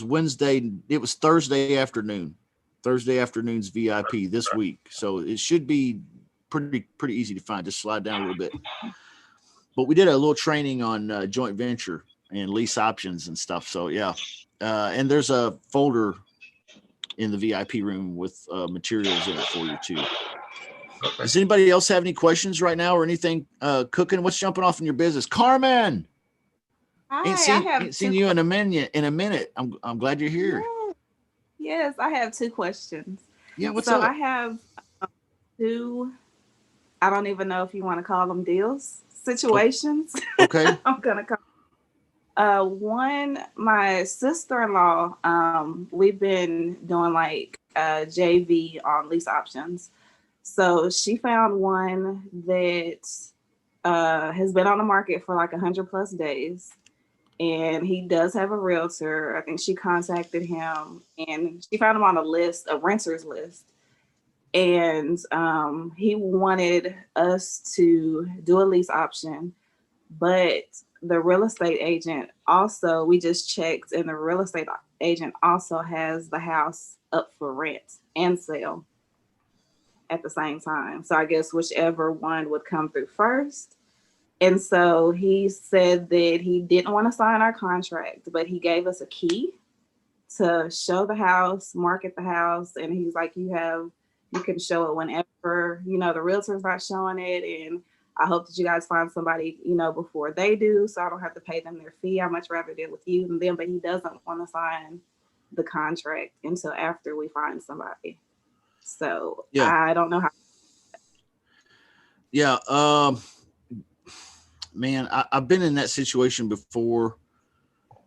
A: Wednesday. It was Thursday afternoon. Thursday afternoon's VIP this week. So it should be pretty easy to find. Just slide down a little bit. But we did a little training on joint venture and lease options and stuff. So yeah. And there's a folder in the VIP room with materials in it for you too.
C: Okay.
A: Does anybody else have any questions right now or anything cooking? What's jumping off in your business? Carmen.
F: Hi,
A: Ain't seen you in a minute. I'm glad you're here.
F: Yes, I have two questions.
A: Yeah, what's up?
F: I have two, I don't even know if you want to call them deals, situations.
A: Okay.
F: I'm going to call one, my sister-in-law, we've been doing like JV on lease options. So she found one that has been on the market for like 100+ days. And he does have a realtor. I think she contacted him and she found him on a renters list. And he wanted us to do a lease option, but the real estate agent also, we just checked, and the real estate agent also has the house up for rent and sale at the same time. So I guess whichever one would come through first. And so he said that he didn't want to sign our contract, but he gave us a key to show the house, market the house. And he's like, you can show it whenever, the realtor's not showing it. And I hope that you guys find somebody, before they do, so I don't have to pay them their fee. I much rather deal with you than them, but he doesn't want to sign the contract until after we find somebody. So yeah. I don't know how.
A: Yeah. Man, I've been in that situation before.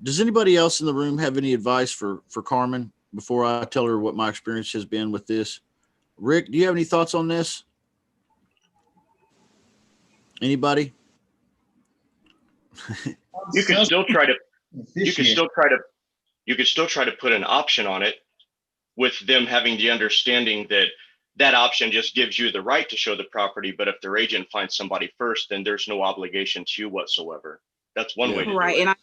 A: Does anybody else in the room have any advice for Carmen before I tell her what my experience has been with this? Rick, do you have any thoughts on this? Anybody?
G: You can still try to put an option on it with them having the understanding that that option just gives you the right to show the property. But if their agent finds somebody first, then there's no obligation to you whatsoever. That's one way to do it.
F: And I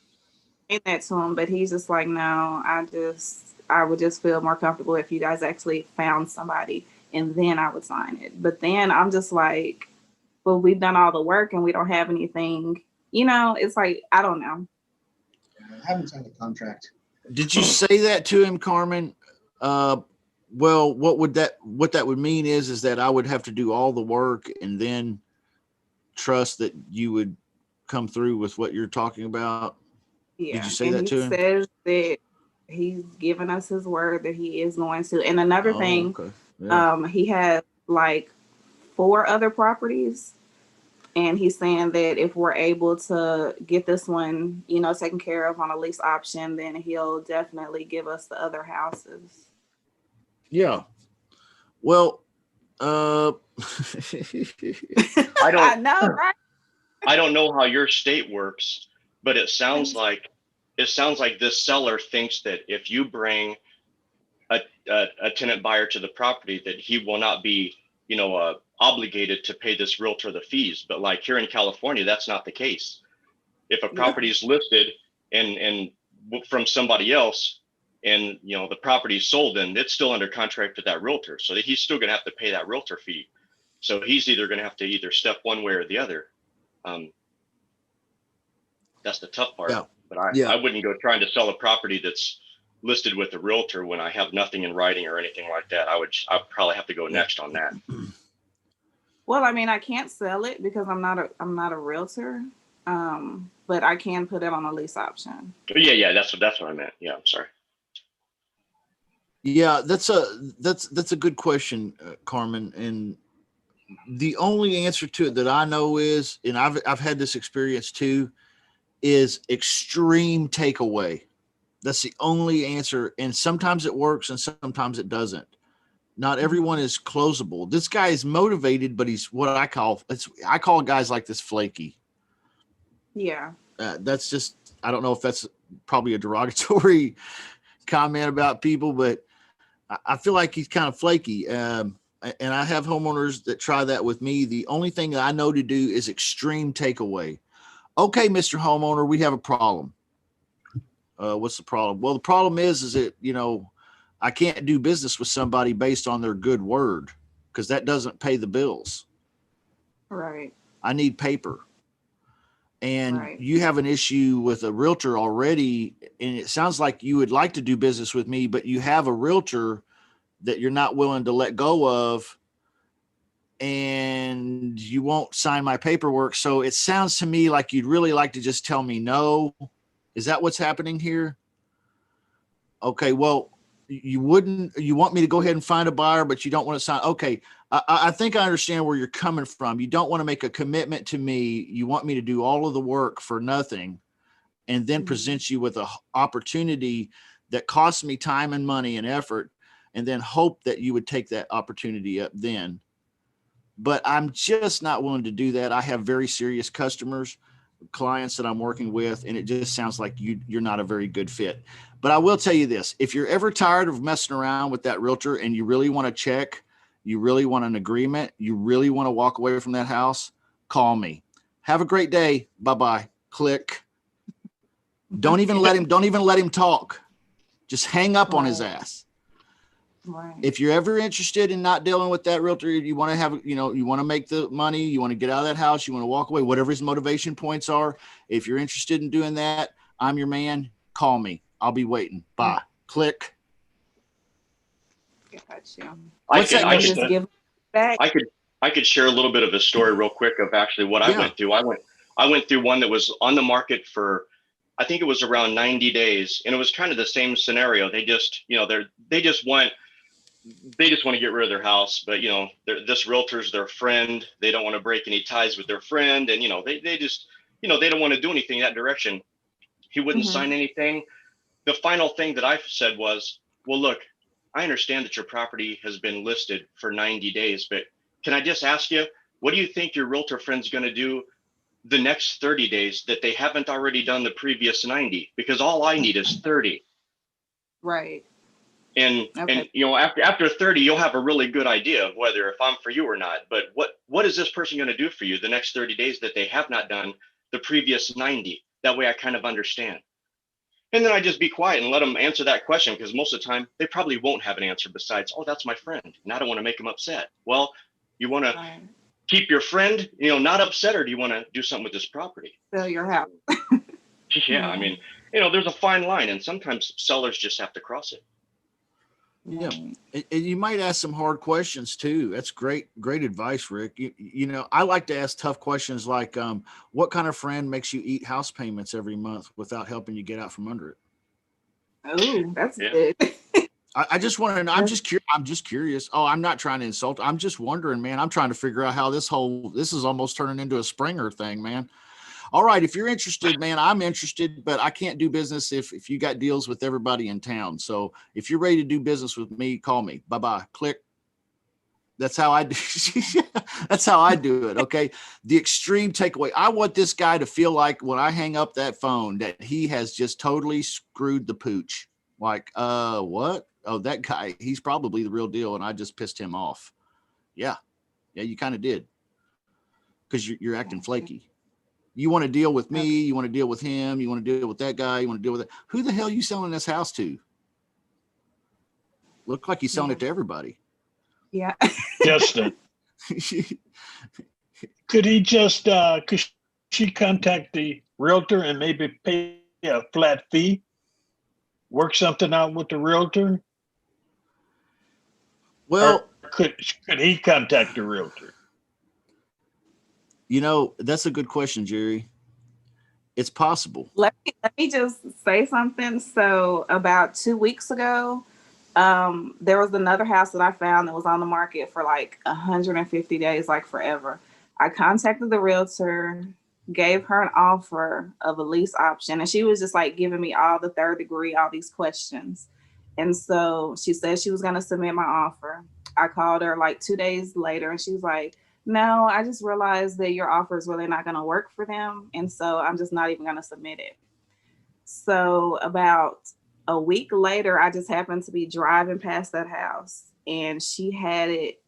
F: explained that to him, but he's just like, no, I would just feel more comfortable if you guys actually found somebody and then I would sign it. But then I'm just like, well, we've done all the work and we don't have anything, it's like, I don't know.
E: I haven't signed a contract.
A: Did you say that to him, Carmen? Well, what that would mean is that I would have to do all the work and then trust that you would come through with what you're talking about.
F: Yeah.
A: Did you say that to him?
F: Says that he's given us his word that he is going to. And another
A: Oh,
F: thing,
A: okay. Yeah.
F: he has like 4 other properties, and he's saying that if we're able to get this one, you know, taken care of on a lease option, then he'll definitely give us the other houses.
A: Yeah. Well,
G: I
F: I
G: don't
F: know, right?
G: I don't know how your state works, but it sounds like this seller thinks that if you bring a tenant buyer to the property, that he will not be, you know, obligated to pay this realtor the fees. But like here in California, that's not the case. If a property is listed and from somebody else, and you know the property is sold, then it's still under contract with that realtor, so that he's still going to have to pay that realtor fee. So he's either going to have to either step one way or the other. That's the tough part.
A: Yeah.
G: But I wouldn't go trying to sell a property that's listed with a realtor when I have nothing in writing or anything like that. I'd probably have to go next on that.
F: Well, I mean, I can't sell it because I'm not a realtor, but I can put it on a lease option.
G: Yeah, that's what I meant. Yeah, I'm sorry.
A: yeah, that's a good question, Carmen. And the only answer to it that I know is, and I've had this experience too, is extreme takeaway. That's the only answer. And sometimes it works and sometimes it doesn't. Not everyone is closable. This guy is motivated, but he's what I call guys like this flaky.
F: Yeah.
A: That's just, I don't know if that's probably a derogatory comment about people, but I feel like he's kind of flaky. And I have homeowners that try that with me. The only thing that I know to do is extreme takeaway. Okay, Mr. Homeowner, we have a problem. What's the problem? Well, the problem is that, you know, I can't do business with somebody based on their good word because that doesn't pay the bills.
F: Right.
A: I need paper. And
F: Right.
A: you have an issue with a realtor already, and it sounds like you would like to do business with me, but you have a realtor that you're not willing to let go of, and you won't sign my paperwork. So it sounds to me like you'd really like to just tell me no. Is that what's happening here? Okay, well, you want me to go ahead and find a buyer, but you don't want to sign. Okay, I think I understand where you're coming from. You don't want to make a commitment to me. You want me to do all of the work for nothing and then present you with an opportunity that costs me time and money and effort, and then hope that you would take that opportunity up then. But I'm just not willing to do that. I have very serious clients that I'm working with, and it just sounds like you're not a very good fit. But I will tell you this, if you're ever tired of messing around with that realtor and you really want to check, you really want an agreement, you really want to walk away from that house, call me. Have a great day. Bye-bye. Click. Don't even let him talk. Just hang up on his ass.
F: Right.
A: If you're ever interested in not dealing with that realtor, you want to have, you want to make the money, you want to get out of that house, you want to walk away, whatever his motivation points are. If you're interested in doing that, I'm your man. Call me. I'll be waiting. Bye. Click.
F: Gotcha.
G: I could share a little bit of a story real quick of actually what I went through. I went through one that was on the market for, I think it was around 90 days, and it was kind of the same scenario. They just, they just want to get rid of their house, but this realtor's their friend. They don't want to break any ties with their friend, and they just, they don't want to do anything that direction. He wouldn't sign anything. The final thing that I said was, well, look, I understand that your property has been listed for 90 days, but can I just ask you, what do you think your realtor friend's going to do the next 30 days that they haven't already done the previous 90? Because all I need is 30.
F: Right.
G: And after 30, you'll have a really good idea of whether if I'm for you or not. But what is this person going to do for you the next 30 days that they have not done the previous 90? That way I kind of understand. And then I just be quiet and let them answer that question, because most of the time they probably won't have an answer besides, oh, that's my friend, and I don't want to make them upset. Well, you want to keep your friend, not upset, or do you want to do something with this property?
F: Sell your house.
G: Yeah, I mean, there's a fine line, and sometimes sellers just have to cross it.
A: Yeah, and you might ask some hard questions too. That's great advice, Rick. I like to ask tough questions like, what kind of friend makes you eat house payments every month without helping you get out from under it?
F: Oh, that's
G: Yeah.
F: good.
A: I just want to know. I'm just curious. Oh, I'm not trying to insult. I'm just wondering, man. I'm trying to figure out how this is almost turning into a Springer thing, man. All right. If you're interested, man, I'm interested, but I can't do business if you got deals with everybody in town. So if you're ready to do business with me, call me. Bye-bye. Click. That's how I do. That's how I do it. Okay. The extreme takeaway. I want this guy to feel like when I hang up that phone that he has just totally screwed the pooch. Like, what? Oh, that guy, he's probably the real deal. And I just pissed him off. Yeah. Yeah. You kind of did. Because you're acting flaky. You want to deal with me. You want to deal with him. You want to deal with that guy. You want to deal with it. Who the hell are you selling this house to? Look like he's selling it to everybody.
F: Yeah.
H: Justin, could he just, could she contact the realtor and maybe pay a flat fee? Work something out with the realtor?
A: Well,
H: or could he contact the realtor?
A: That's a good question, Jerry. It's possible.
F: Let me just say something. So about 2 weeks ago, there was another house that I found that was on the market for like 150 days, like forever. I contacted the realtor, gave her an offer of a lease option, and she was just like giving me all the third degree, all these questions. And so she said she was going to submit my offer. I called her like 2 days later, and she was like, no, I just realized that your offer is really not going to work for them. And so I'm just not even going to submit it. So about a week later, I just happened to be driving past that house, and she had it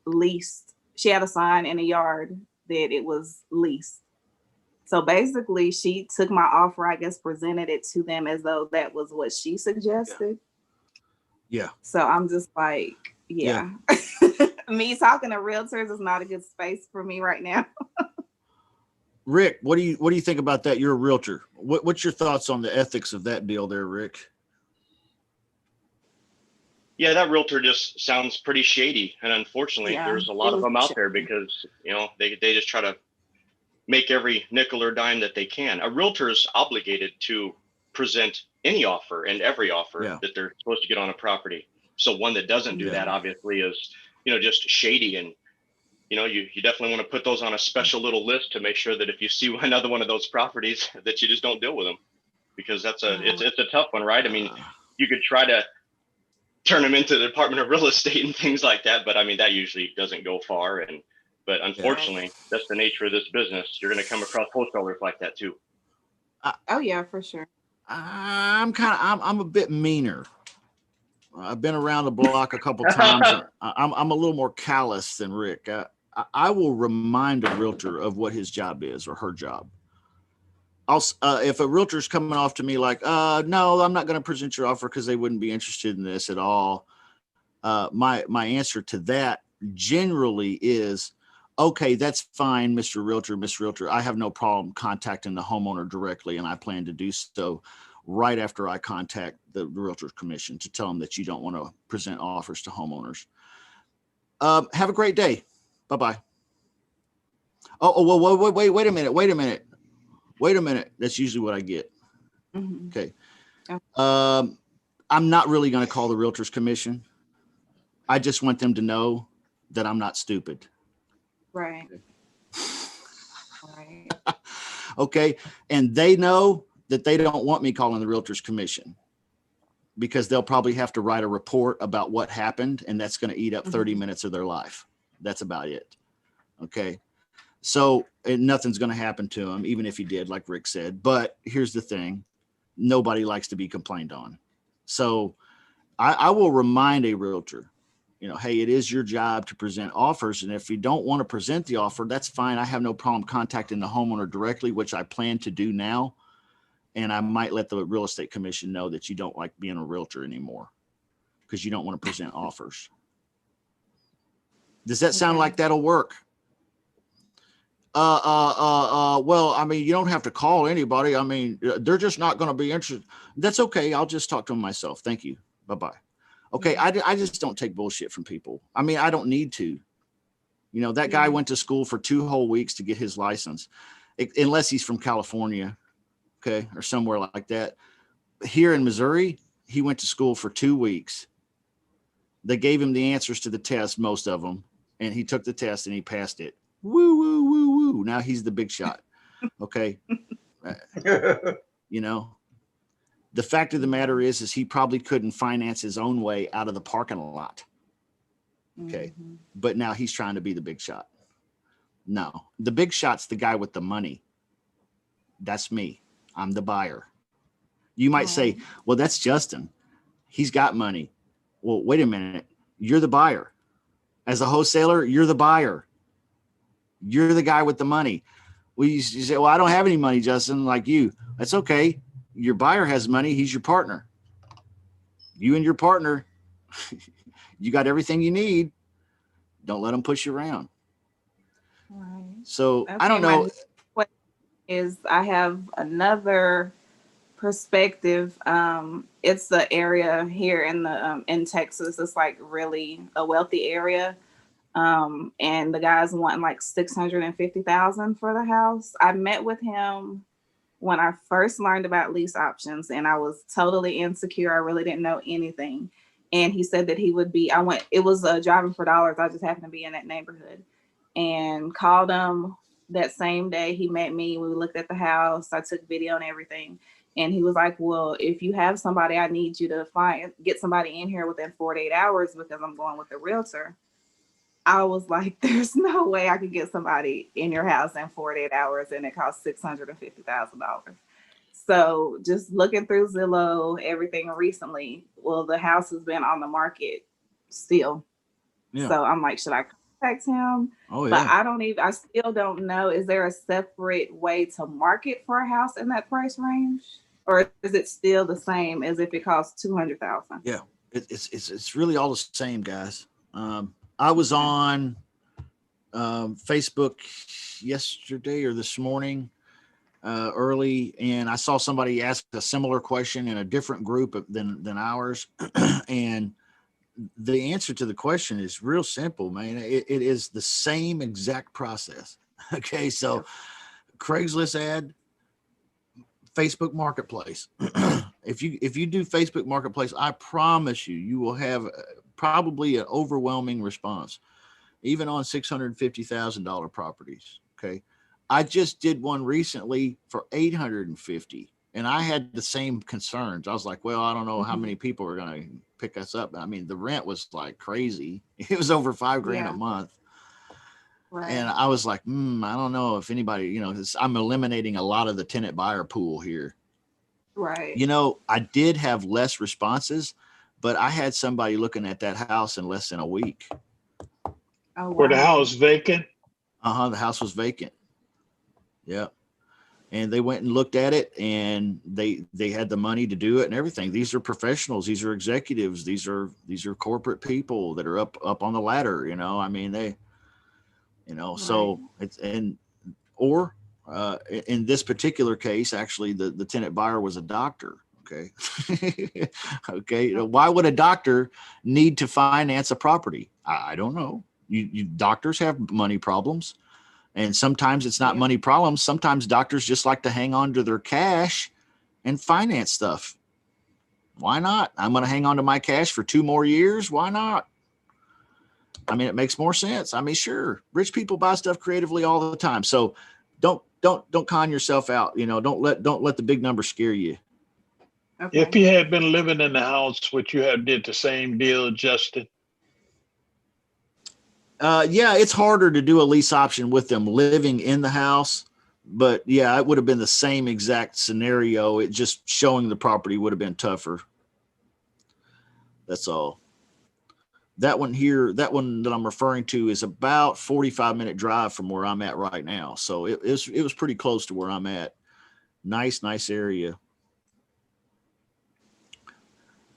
F: leased. She had a sign in the yard that it was leased. So basically, she took my offer, I guess, presented it to them as though that was what she suggested.
A: Yeah.
F: So I'm just like, yeah. Me talking to realtors is not a good space for me right now.
A: Rick, what do you think about that? You're a realtor. What's your thoughts on the ethics of that deal there, Rick?
G: Yeah, that realtor just sounds pretty shady. And unfortunately,
F: Yeah,
G: there's a lot
F: it
G: of them
F: was
G: out there because, they just try to make every nickel or dime that they can. A realtor is obligated to present any offer and every offer that they're supposed to get on a property. So one that doesn't do that obviously is, just shady. And, you definitely want to put those on a special little list to make sure that if you see another one of those properties that you just don't deal with them, because it's a tough one, right? I mean, you could try to turn them into the Department of Real Estate and things like that, but I mean, that usually doesn't go far. But unfortunately, that's the nature of this business. You're going to come across wholesalers like that too.
F: Oh yeah, for sure.
A: I'm a bit meaner. I've been around the block a couple times. I'm a little more callous than Rick. I will remind a realtor of what his job is or her job. If a realtor's coming off to me like, no, I'm not going to present your offer because they wouldn't be interested in this at all. My answer to that generally is, okay, that's fine, Mr. Realtor, Miss Realtor. I have no problem contacting the homeowner directly, and I plan to do so right after I contact the Realtors Commission to tell them that you don't want to present offers to homeowners. Have a great day. Bye-bye. Oh, well, wait a minute. That's usually what I get.
F: Mm-hmm.
A: Okay. I'm not really going to call the Realtors Commission. I just want them to know that I'm not stupid.
F: Right. Right.
A: Okay. And they know that they don't want me calling the Realtors Commission because they'll probably have to write a report about what happened, and that's going to eat up 30 minutes of their life. That's about it. Okay. So nothing's going to happen to him, even if he did, like Rick said. But here's the thing. Nobody likes to be complained on. So I will remind a realtor, hey, it is your job to present offers. And if you don't want to present the offer, that's fine. I have no problem contacting the homeowner directly, which I plan to do now. And I might let the real estate commission know that you don't like being a realtor anymore because you don't want to present offers. Does that sound like that'll work? Well, I mean, you don't have to call anybody. I mean, they're just not going to be interested. That's okay. I'll just talk to them myself. Thank you. Bye-bye. Okay. I just don't take bullshit from people. I mean, I don't need to. That guy went to school for 2 whole weeks to get his license, unless he's from California. Okay. Or somewhere like that. Here in Missouri, he went to school for 2 weeks. They gave him the answers to the test, most of them, and he took the test and he passed it. Woo, woo, woo, woo. Now he's the big shot. Okay. You know, the fact of the matter is he probably couldn't finance his own way out of the parking lot. Okay.
F: Mm-hmm.
A: But now he's trying to be the big shot. No, the big shot's the guy with the money. That's me. I'm the buyer. You might say, well, that's Justin. He's got money. Well, wait a minute. You're the buyer. As a wholesaler, you're the buyer. You're the guy with the money. Well, you say, well, I don't have any money, Justin, like you. That's okay. Your buyer has money. He's your partner. You and your partner, you got everything you need. Don't let them push you around.
F: Right.
A: So
F: Okay,
A: I don't know.
F: my next question is I have another perspective. It's the area here in Texas. It's like really a wealthy area. And the guy's wanting like $650,000 for the house. I met with him when I first learned about lease options, and I was totally insecure. I really didn't know anything. And he said that he would be, it was driving for dollars. I just happened to be in that neighborhood and called him that same day. He met me. We looked at the house. I took video and everything. And he was like, well, if you have somebody, I need you to get somebody in here within 48 hours because I'm going with a realtor. I was like, there's no way I could get somebody in your house in 48 hours and it costs $650,000. So just looking through Zillow, everything recently, well, the house has been on the market still.
A: Yeah.
F: So I'm like, should I contact him?
A: Oh, yeah.
F: But I still don't know. Is there a separate way to market for a house in that price range? Or is it still the same as if it costs $200,000?
A: Yeah, it's really all the same, guys. I was on Facebook yesterday or this morning early, and I saw somebody ask a similar question in a different group than ours. And the answer to the question is real simple, man. It is the same exact process. Okay, so Craigslist ad, Facebook Marketplace. If you do Facebook Marketplace, I promise you will have probably an overwhelming response, even on $650,000 properties. Okay, I just did one recently for $850,000, and I had the same concerns. I was like, well, I don't know how many people are going to pick us up. I mean, the rent was like crazy. It was over $5,000 a month.
F: Right.
A: And I was like, I don't know if anybody, I'm eliminating a lot of the tenant buyer pool here.
F: Right.
A: I did have less responses, but I had somebody looking at that house in less than a week.
F: Oh, wow.
H: Were the house vacant?
A: The house was vacant. Yeah. And they went and looked at it, and they had the money to do it and everything. These are professionals. These are executives. These are corporate people that are up on the ladder. I mean, they, so it's, or in this particular case, actually the tenant buyer was a doctor. Okay. Okay. Why would a doctor need to finance a property? I don't know. You doctors have money problems, and sometimes it's not money problems. Sometimes doctors just like to hang on to their cash and finance stuff. Why not? I'm going to hang on to my cash for 2 more years. Why not? I mean, it makes more sense. I mean, sure, rich people buy stuff creatively all the time. So don't con yourself out. Don't let the big number scare you.
F: Okay.
H: If you had been living in the house, would you have did the same deal, Justin?
A: Yeah, it's harder to do a lease option with them living in the house, but yeah, it would have been the same exact scenario. It just showing the property would have been tougher. That's all. That one that I'm referring to is about 45-minute drive from where I'm at right now. So it was pretty close to where I'm at. Nice area.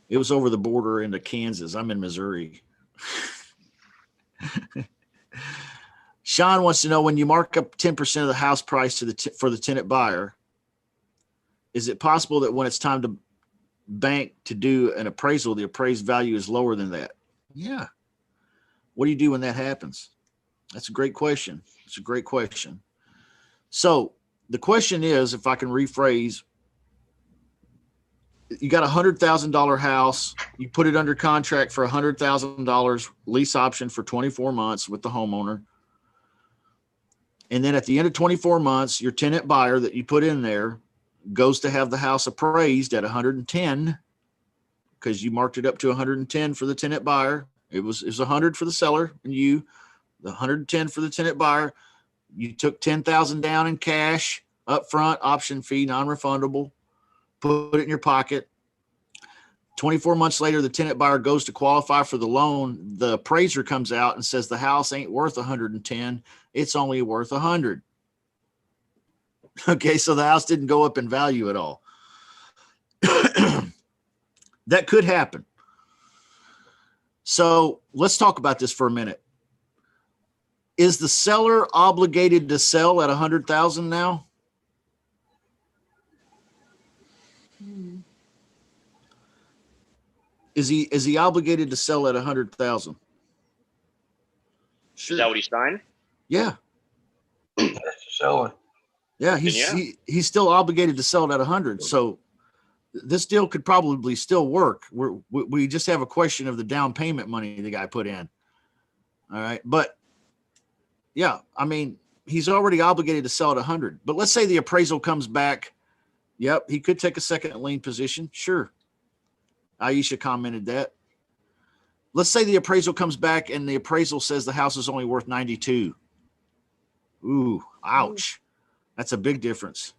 A: It was over the border into Kansas. I'm in Missouri. Sean wants to know, when you mark up 10% of the house price for the tenant buyer, is it possible that when it's time to bank to do an appraisal, the appraised value is lower than that? Yeah. What do you do when that happens? That's a great question. It's a great question. So the question is, if I can rephrase, you got $100,000 house. You put it under contract for $100,000 lease option for 24 months with the homeowner. And then at the end of 24 months, your tenant buyer that you put in there goes to have the house appraised at 110 because you marked it up to 110 for the tenant buyer. It was 100 for the seller and you, the 110 for the tenant buyer. You took 10,000 down in cash up front, option fee, non-refundable, put it in your pocket. 24 months later, the tenant buyer goes to qualify for the loan. The appraiser comes out and says the house ain't worth 110. It's only worth 100. Okay, so the house didn't go up in value at all. That could happen. So let's talk about this for a minute. Is the seller obligated to sell at 100,000 now? Is he obligated to sell at 100,000? Sure.
G: Is that what he signed?
A: Yeah.
C: That's the seller.
A: Yeah,
G: Yeah.
A: he's still obligated to sell it at 100. So this deal could probably still work. We just have a question of the down payment money the guy put in. All right, but yeah, I mean, he's already obligated to sell at 100. But let's say the appraisal comes back. Yep, he could take a second lien position. Sure. Aisha commented that. Let's say the appraisal comes back and the appraisal says the house is only worth 92. Ooh, ouch. That's a big difference.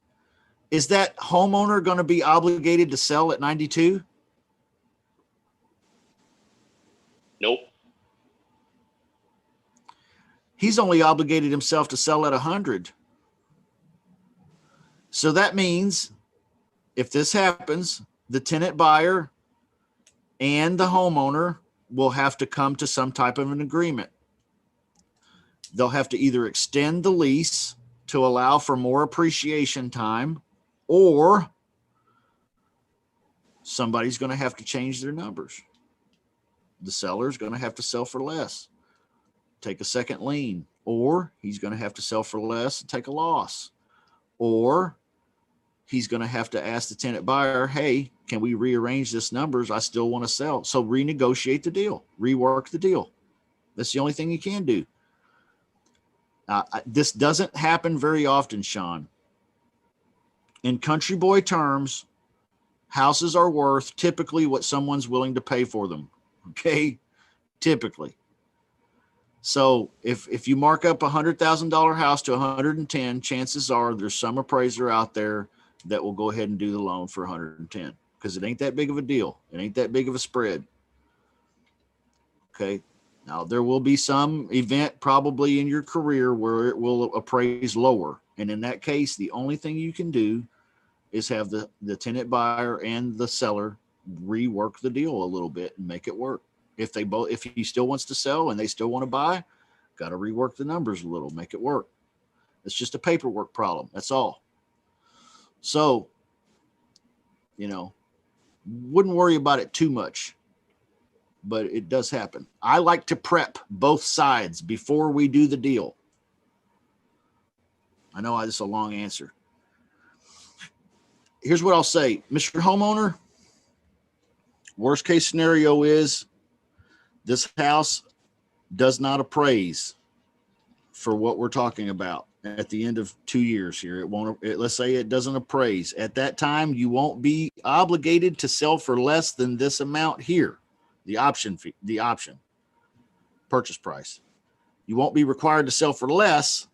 A: Is that homeowner going to be obligated to sell at 92?
G: Nope.
A: He's only obligated himself to sell at 100. So that means if this happens, the tenant buyer and the homeowner will have to come to some type of an agreement. They'll have to either extend the lease to allow for more appreciation time, or somebody's going to have to change their numbers. The seller's going to have to sell for less, take a second lien, or he's going to have to sell for less and take a loss, or he's going to have to ask the tenant buyer, hey, can we rearrange this numbers? I still want to sell. So renegotiate the deal, rework the deal. That's the only thing you can do. This doesn't happen very often, Sean. In country boy terms, houses are worth typically what someone's willing to pay for them. Okay, typically. So if you mark up $100,000 house to 110, chances are there's some appraiser out there that will go ahead and do the loan for 110 because it ain't that big of a deal. It ain't that big of a spread. Okay. Now there will be some event probably in your career where it will appraise lower. And in that case, the only thing you can do is have the tenant buyer and the seller rework the deal a little bit and make it work. If he still wants to sell and they still want to buy, got to rework the numbers a little, make it work. It's just a paperwork problem. That's all. So, wouldn't worry about it too much, but it does happen. I like to prep both sides before we do the deal. I know this is a long answer. Here's what I'll say, Mr. Homeowner. Worst case scenario is this house does not appraise for what we're talking about at the end of 2 years here. Let's say it doesn't appraise. At that time, you won't be obligated to sell for less than this amount here, the option fee, the option purchase price. You won't be required to sell for less,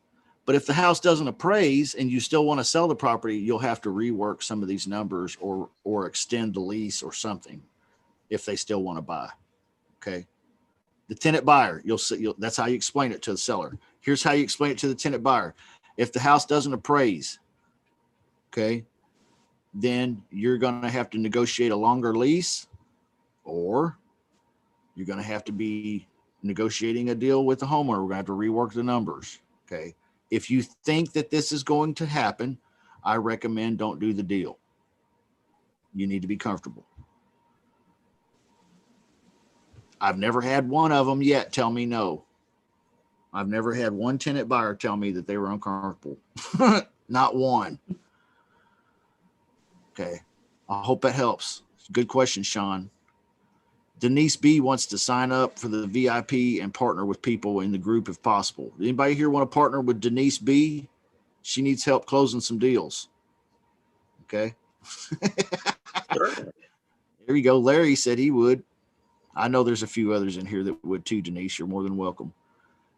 A: but if the house doesn't appraise and you still want to sell the property, you'll have to rework some of these numbers or extend the lease or something if they still want to buy. Okay. The tenant buyer, that's how you explain it to the seller. Here's how you explain it to the tenant buyer. If the house doesn't appraise, okay, then you're going to have to negotiate a longer lease, or you're going to have to be negotiating a deal with the homeowner. We're going to have to rework the numbers. Okay. If you think that this is going to happen, I recommend don't do the deal. You need to be comfortable. I've never had one of them yet tell me no. I've never had one tenant buyer tell me that they were uncomfortable. Not one. Okay. I hope that helps. Good question, Sean. Denise B wants to sign up for the VIP and partner with people in the group if possible. Anybody here want to partner with Denise B? She needs help closing some deals. Okay.
C: Sure.
A: There you go. Larry said he would. I know there's a few others in here that would too, Denise. You're more than welcome.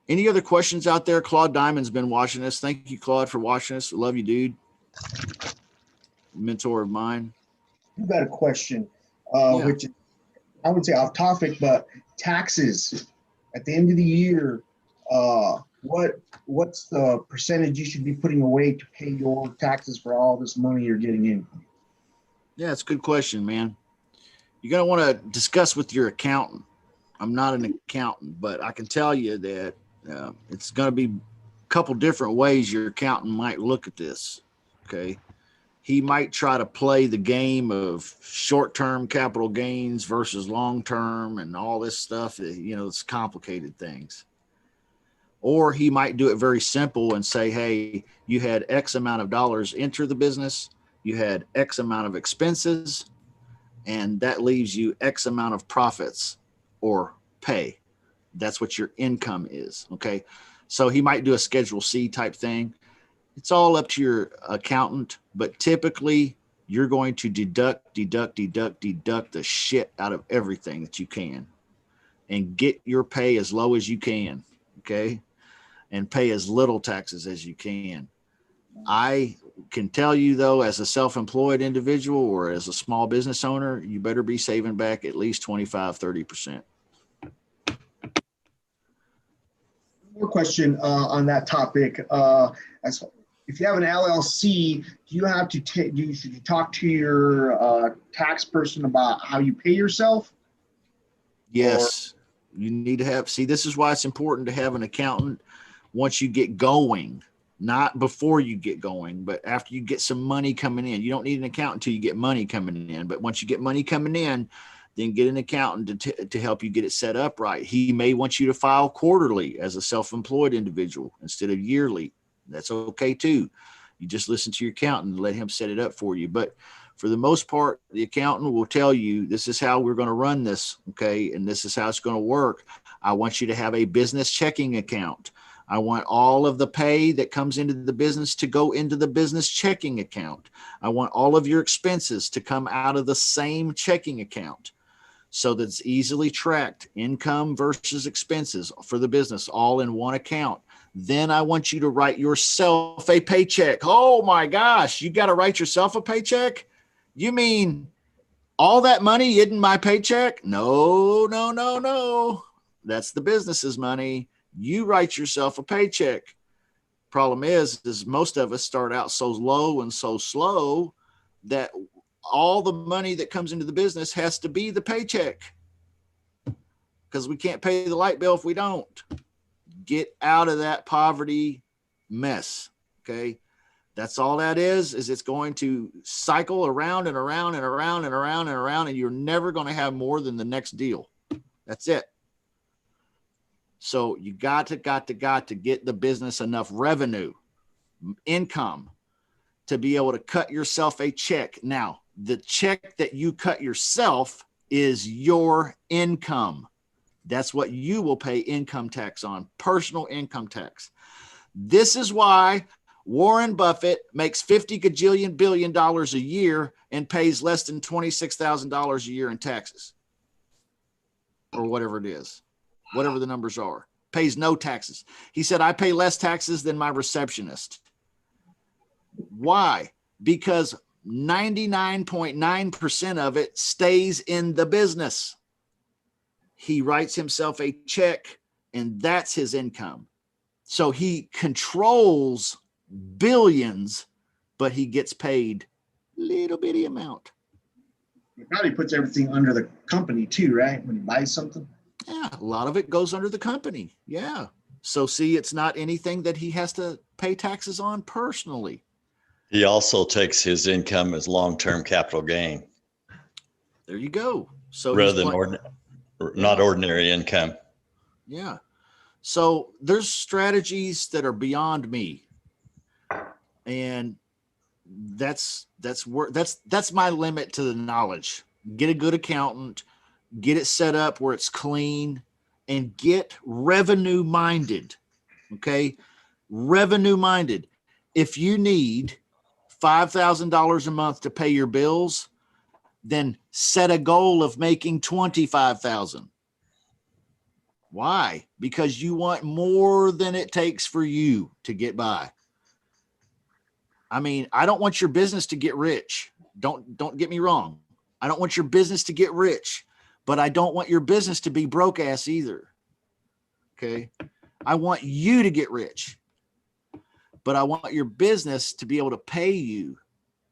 A: Any other questions out there? Claude Diamond's been watching us. Thank you, Claude, for watching us. Love you, dude. Mentor of mine.
E: You got a question,
A: Yeah.
E: which I would say off topic, but taxes at the end of the year, what's the percentage you should be putting away to pay your taxes for all this money you're getting in?
A: Yeah, it's a good question, man. You're going to want to discuss with your accountant. I'm not an accountant, but I can tell you that it's going to be a couple different ways your accountant might look at this. Okay. He might try to play the game of short-term capital gains versus long-term and all this stuff. It's complicated things. Or he might do it very simple and say, hey, you had X amount of dollars enter the business. You had X amount of expenses, and that leaves you X amount of profits or pay. That's what your income is. Okay. So he might do a Schedule C type thing. It's all up to your accountant, but typically you're going to deduct the shit out of everything that you can and get your pay as low as you can. Okay. And pay as little taxes as you can. I can tell you though, as a self-employed individual or as a small business owner, you better be saving back at least 25-30%.
E: More question on that topic. If you have an LLC, do you have to should you talk to your tax person about how you pay yourself?
A: Yes, you need to have, this is why it's important to have an accountant once you get going, not before you get going, but after you get some money coming in. You don't need an accountant until you get money coming in, but once you get money coming in, then get an accountant to help you get it set up right. He may want you to file quarterly as a self-employed individual instead of yearly. That's okay too. You just listen to your accountant and let him set it up for you. But for the most part, the accountant will tell you, this is how we're going to run this. Okay. And this is how it's going to work. I want you to have a business checking account. I want all of the pay that comes into the business to go into the business checking account. I want all of your expenses to come out of the same checking account so that it's easily tracked, income versus expenses for the business, all in one account. Then I want you to write yourself a paycheck. Oh my gosh, you got to write yourself a paycheck? You mean all that money isn't my paycheck? No. That's the business's money. You write yourself a paycheck. Problem is most of us start out so low and so slow that all the money that comes into the business has to be the paycheck because we can't pay the light bill if we don't. Get out of that poverty mess. Okay. That's all that is it's going to cycle around and around and around and around and around, and you're never going to have more than the next deal. That's it. So you got to get the business enough revenue, income to be able to cut yourself a check. Now, the check that you cut yourself is your income. That's what you will pay income tax on, personal income tax. This is why Warren Buffett makes $50 gajillion billion a year and pays less than $26,000 a year in taxes, or whatever it is, whatever the numbers are. Pays no taxes. He said, I pay less taxes than my receptionist. Why? Because 99.9% of it stays in the business. He writes himself a check, and that's his income. So he controls billions, but he gets paid little bitty amount.
E: He probably puts everything under the company too, right? When he buys something.
A: Yeah, a lot of it goes under the company. Yeah. So see, it's not anything that he has to pay taxes on personally.
I: He also takes his income as long-term capital gain.
A: There you go. So
I: rather than not ordinary income.
A: Yeah. So there's strategies that are beyond me. And that's my limit to the knowledge. get a good accountant, get it set up where it's clean, and get revenue minded. Okay. Revenue minded. If you need $5,000 a month to pay your bills, then set a goal of making 25,000. Why? Because you want more than it takes for you to get by. I mean, I don't want your business to get rich. Don't get me wrong. I don't want your business to get rich, but I don't want your business to be broke ass either. Okay. I want you to get rich, but I want your business to be able to pay you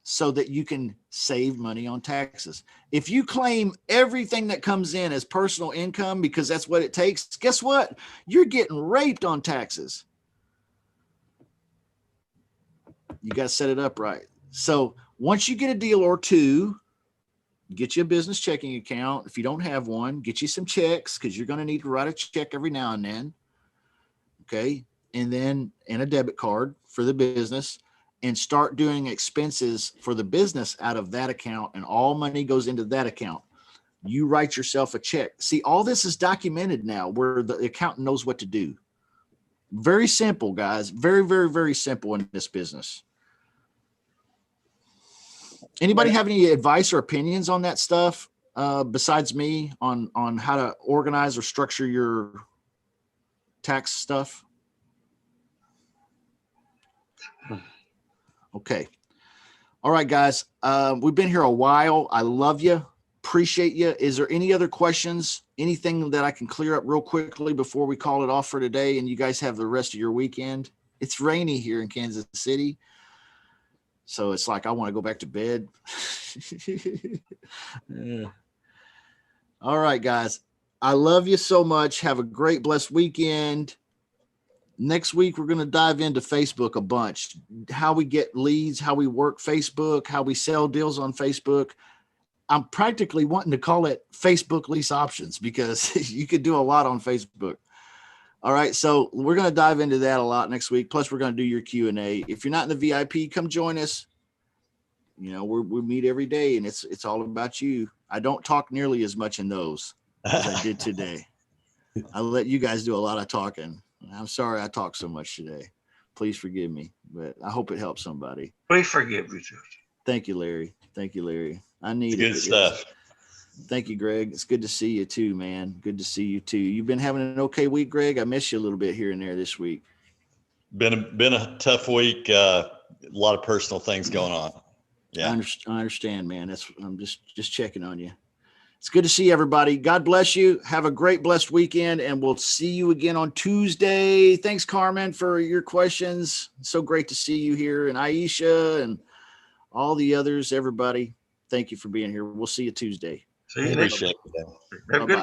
A: so that you can save money on taxes. If you claim everything that comes in as personal income because that's what it takes, guess what? You're getting raped on taxes. You got to set it up right. So once you get a deal or two, get you a business checking account. If you don't have one, get you some checks because you're going to need to write a check every now and then. Okay. And a debit card for the business, and start doing expenses for the business out of that account. And all money goes into that account. You write yourself a check. See, all this is documented now where the accountant knows what to do. Very simple, guys. Very, very, very simple in this business. Anybody have any advice or opinions on that stuff besides me on how to organize or structure your tax stuff? Okay. All right, guys. We've been here a while. I love you. Appreciate you. Is there any other questions? Anything that I can clear up real quickly before we call it off for today and you guys have the rest of your weekend? It's rainy here in Kansas City, so it's like I want to go back to bed. Yeah. All right, guys. I love you so much. Have a great, blessed weekend. Next week, we're going to dive into Facebook a bunch, how we get leads, how we work Facebook, how we sell deals on Facebook. I'm practically wanting to call it Facebook lease options because you could do a lot on Facebook. All right. So we're going to dive into that a lot next week. Plus we're going to do your Q&A. If you're not in the VIP, come join us. You know, we meet every day and it's all about you. I don't talk nearly as much in those as I did today. I let you guys do a lot of talking. I'm sorry I talked so much today. Please forgive me, but I hope it helps somebody.
C: We forgive you, George.
A: Thank you, Larry. Thank you, Larry. I need
I: Good stuff.
A: Thank you, Greg. It's good to see you too, man. Good to see you too. You've been having an okay week, Greg? I missed you a little bit here and there this week.
I: Been a tough week. A lot of personal things going on. Yeah.
A: I understand, man. I'm just checking on you. It's good to see everybody. God bless you. Have a great, blessed weekend, and we'll see you again on Tuesday. Thanks, Carmen, for your questions. So great to see you here, and Aisha and all the others, everybody. Thank you for being here. We'll see you Tuesday.
C: See you next
I: Appreciate it.
C: Have a good